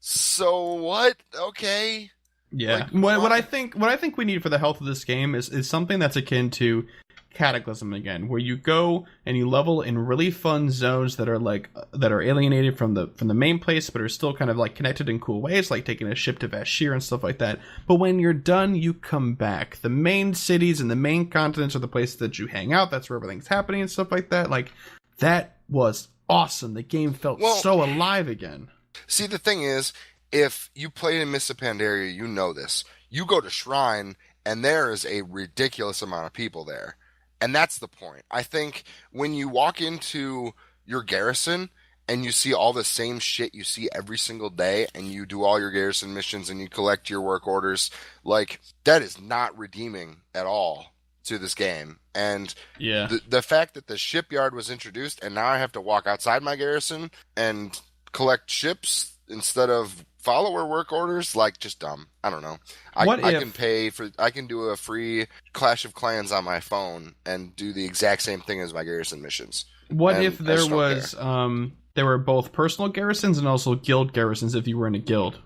So what? Okay. Yeah. What I think we need for the health of this game is something that's akin to Cataclysm again, where you go and you level in really fun zones that are alienated from the main place, but are still kind of connected in cool ways, like taking a ship to Vashir and stuff like that. But when you're done, you come back. The main cities and the main continents are the places that you hang out. That's where everything's happening and stuff like that. That was awesome. The game felt so alive again. See, the thing is, if you played in Mists of Pandaria, you know this. You go to Shrine, and there is a ridiculous amount of people there. And that's the point. I think when you walk into your garrison and you see all the same shit you see every single day, and you do all your garrison missions and you collect your work orders, that is not redeeming at all to this game. And the fact that the shipyard was introduced, and now I have to walk outside my garrison and collect ships instead of follower work orders, just dumb. I don't know. I can do a free Clash of Clans on my phone and do the exact same thing as my garrison missions. What if there was there were both personal garrisons and also guild garrisons if you were in a guild?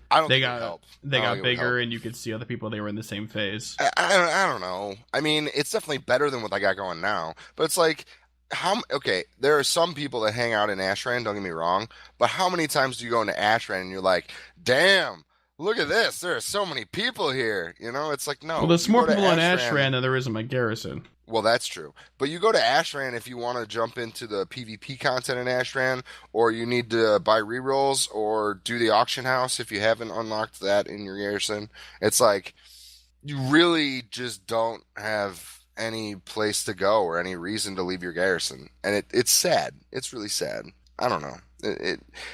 I don't think it would help. They got bigger and you could see other people, they were in the same phase. I don't know. I mean, it's definitely better than what I got going now. But it's Okay, there are some people that hang out in Ashran, don't get me wrong, but how many times do you go into Ashran and you're like, damn, look at this, there are so many people here. You know, it's like, no. Well, there's more people in Ashran than there is in my garrison. Well, that's true. But you go to Ashran if you want to jump into the PvP content in Ashran, or you need to buy rerolls, or do the auction house if you haven't unlocked that in your garrison. It's like, you really just don't have any place to go or any reason to leave your garrison. And it's sad. It's really sad. I don't know.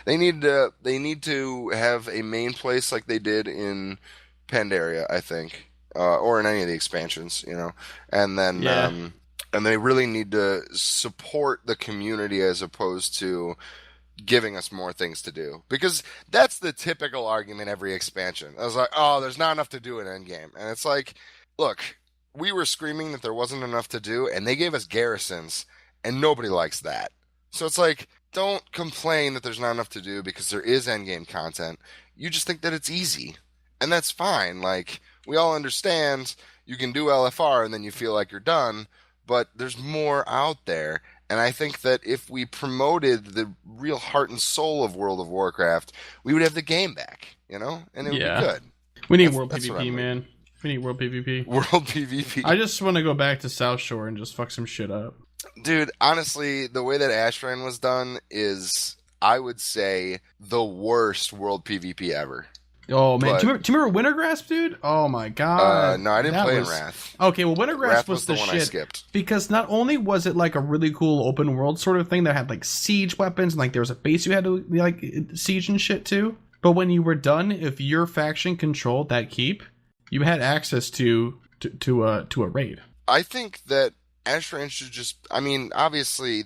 They need to have a main place like they did in Pandaria, I think. Or in any of the expansions, you know, and then and they really need to support the community as opposed to giving us more things to do, because that's the typical argument every expansion. I was like, oh, there's not enough to do in Endgame, and it's like, look, we were screaming that there wasn't enough to do, and they gave us garrisons, and nobody likes that. So it's like, don't complain that there's not enough to do because there is Endgame content. You just think that it's easy, and that's fine. Like, we all understand you can do LFR and then you feel like you're done, but there's more out there. And I think that if we promoted the real heart and soul of World of Warcraft, we would have the game back, you know? And it would be good. We need World PvP, man. We need World PvP. World PvP. I just want to go back to South Shore and just fuck some shit up. Dude, honestly, the way that Ashran was done is, I would say, the worst World PvP ever. Oh man, do you remember Wintergrasp, dude? Oh my god. No, I didn't play in Wrath. Okay, well, Wintergrasp was the one shit. I skipped. Because not only was it like a really cool open world sort of thing that had like siege weapons and like there was a base you had to like siege and shit too, but when you were done, if your faction controlled that keep, you had access to a raid. I think that Ashran should just, I mean, obviously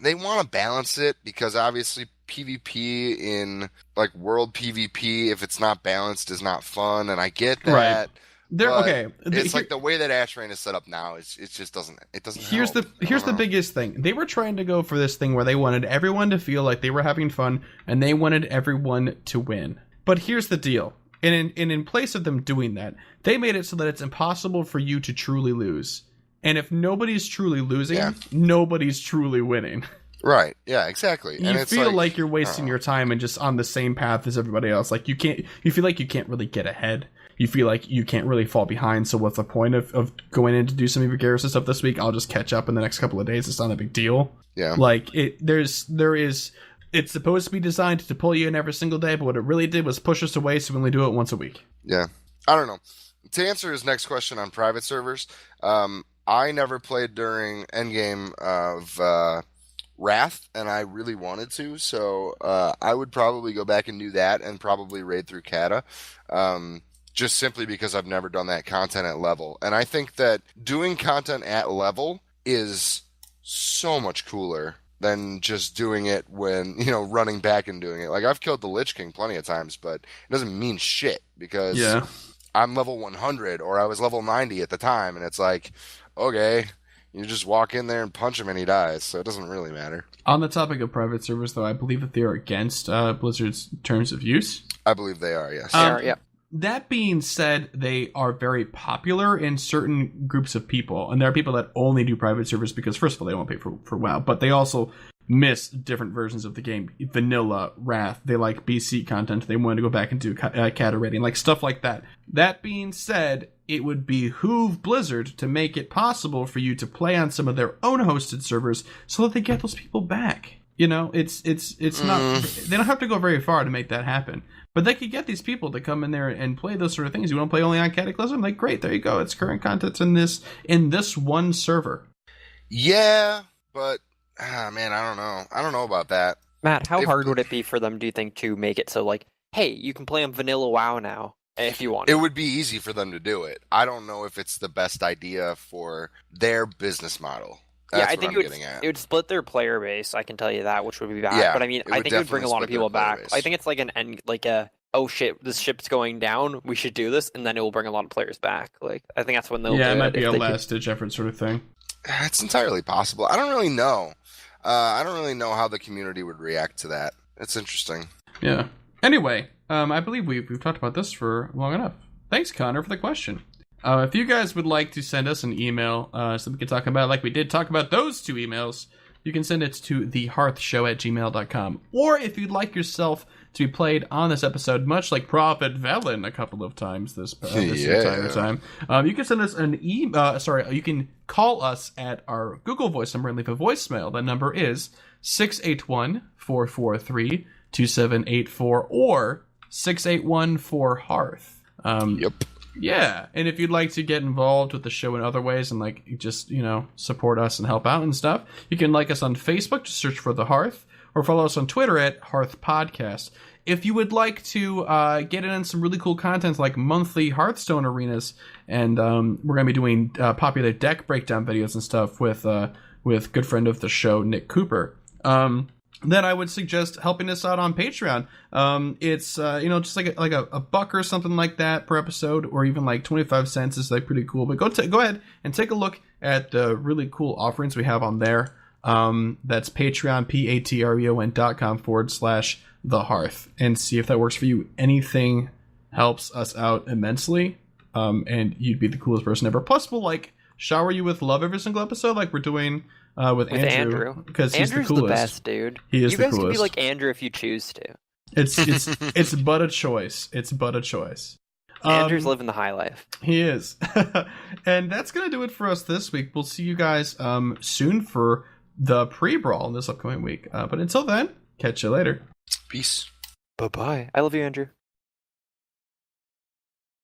they want to balance it, because obviously PvP in like world PvP, if it's not balanced, is not fun, and I get that. Right. It's like the way that Ashran is set up now. It just doesn't. It doesn't. Here's the biggest thing. They were trying to go for this thing where they wanted everyone to feel like they were having fun, and they wanted everyone to win. But here's the deal. And in place of them doing that, they made it so that it's impossible for you to truly lose. And if nobody's truly losing, nobody's truly winning. Right. Yeah, exactly. You and feel like you're wasting your time and just on the same path as everybody else. Like you feel like you can't really get ahead. You feel like you can't really fall behind. So what's the point of going in to do some of your garrison stuff this week? I'll just catch up in the next couple of days. It's not a big deal. Yeah. Like it's supposed to be designed to pull you in every single day, but what it really did was push us away, so we only do it once a week. Yeah. I don't know. To answer his next question on private servers, I never played during Endgame of Wrath, and I really wanted to, so I would probably go back and do that, and probably raid through Kata, just simply because I've never done that content at level. And I think that doing content at level is so much cooler than just doing it when, you know, running back and doing it. Like, I've killed the Lich King plenty of times, but it doesn't mean shit, because I'm level 100, or I was level 90 at the time, and it's like, okay, you just walk in there and punch him and he dies, so it doesn't really matter. On the topic of private servers, though, I believe that they are against Blizzard's terms of use. I believe they are, yes. They are, yeah. That being said, they are very popular in certain groups of people, and there are people that only do private servers because, first of all, they won't pay for WoW, but they also miss different versions of the game. Vanilla, Wrath, they like BC content, they want to go back and do Kata raiding, like stuff like that. That being said, it would behoove Blizzard to make it possible for you to play on some of their own hosted servers so that they get those people back. You know, it's not, they don't have to go very far to make that happen. But they could get these people to come in there and play those sort of things. You want to play only on Cataclysm? Like, great, there you go. It's current content in this one server. Yeah, but man, I don't know. I don't know about that. Matt, how hard would it be for them, do you think, to make it so, like, hey, you can play on vanilla WoW now if you want? It would be easy for them to do it. I don't know if it's the best idea for their business model. That's I think it would split their player base. I can tell you that, which would be bad. Yeah, but I mean, I think it would bring a lot of people back. I think it's like oh shit, this ship's going down. We should do this, and then it will bring a lot of players back. Like, I think that's when they'll. Yeah, it might be a last-ditch effort sort of thing. It's entirely possible. I don't really know. I don't really know how the community would react to that. It's interesting. Yeah. Anyway, I believe we've talked about this for long enough. Thanks, Connor, for the question. If you guys would like to send us an email so we can talk about it like we did talk about those 2 emails, you can send it to thehearthshow@gmail.com. Or if you'd like yourself to be played on this episode, much like Prophet Velen a couple of times this entire time, you can send us an email. You can call us at our Google Voice number and leave a voicemail. That number is 681-443-2784 or 681-4-HEARTH. Yep. Yeah, and if you'd like to get involved with the show in other ways and like just, support us and help out and stuff, you can like us on Facebook, just search for The Hearth, or follow us on Twitter at Hearth Podcast. If you would like to get in some really cool content like monthly Hearthstone arenas, and we're going to be doing popular deck breakdown videos and stuff with good friend of the show, Nick Cooper. Then I would suggest helping us out on Patreon. It's just like a buck or something like that per episode, or even like 25 cents is like pretty cool. But go ahead and take a look at the really cool offerings we have on there. That's Patreon, patreon.com/The Hearth, and see if that works for you. Anything helps us out immensely, and you'd be the coolest person ever. Plus, we'll like shower you with love every single episode, like we're doing. With Andrew, because he's Andrew's the coolest. The best, dude. He is you the guys coolest. can be like Andrew if you choose to. It's but a choice. It's but a choice. Andrew's living the high life. He is. And that's gonna do it for us this week. We'll see you guys soon for the pre-brawl this upcoming week. But until then, catch you later. Peace. Bye-bye. I love you, Andrew.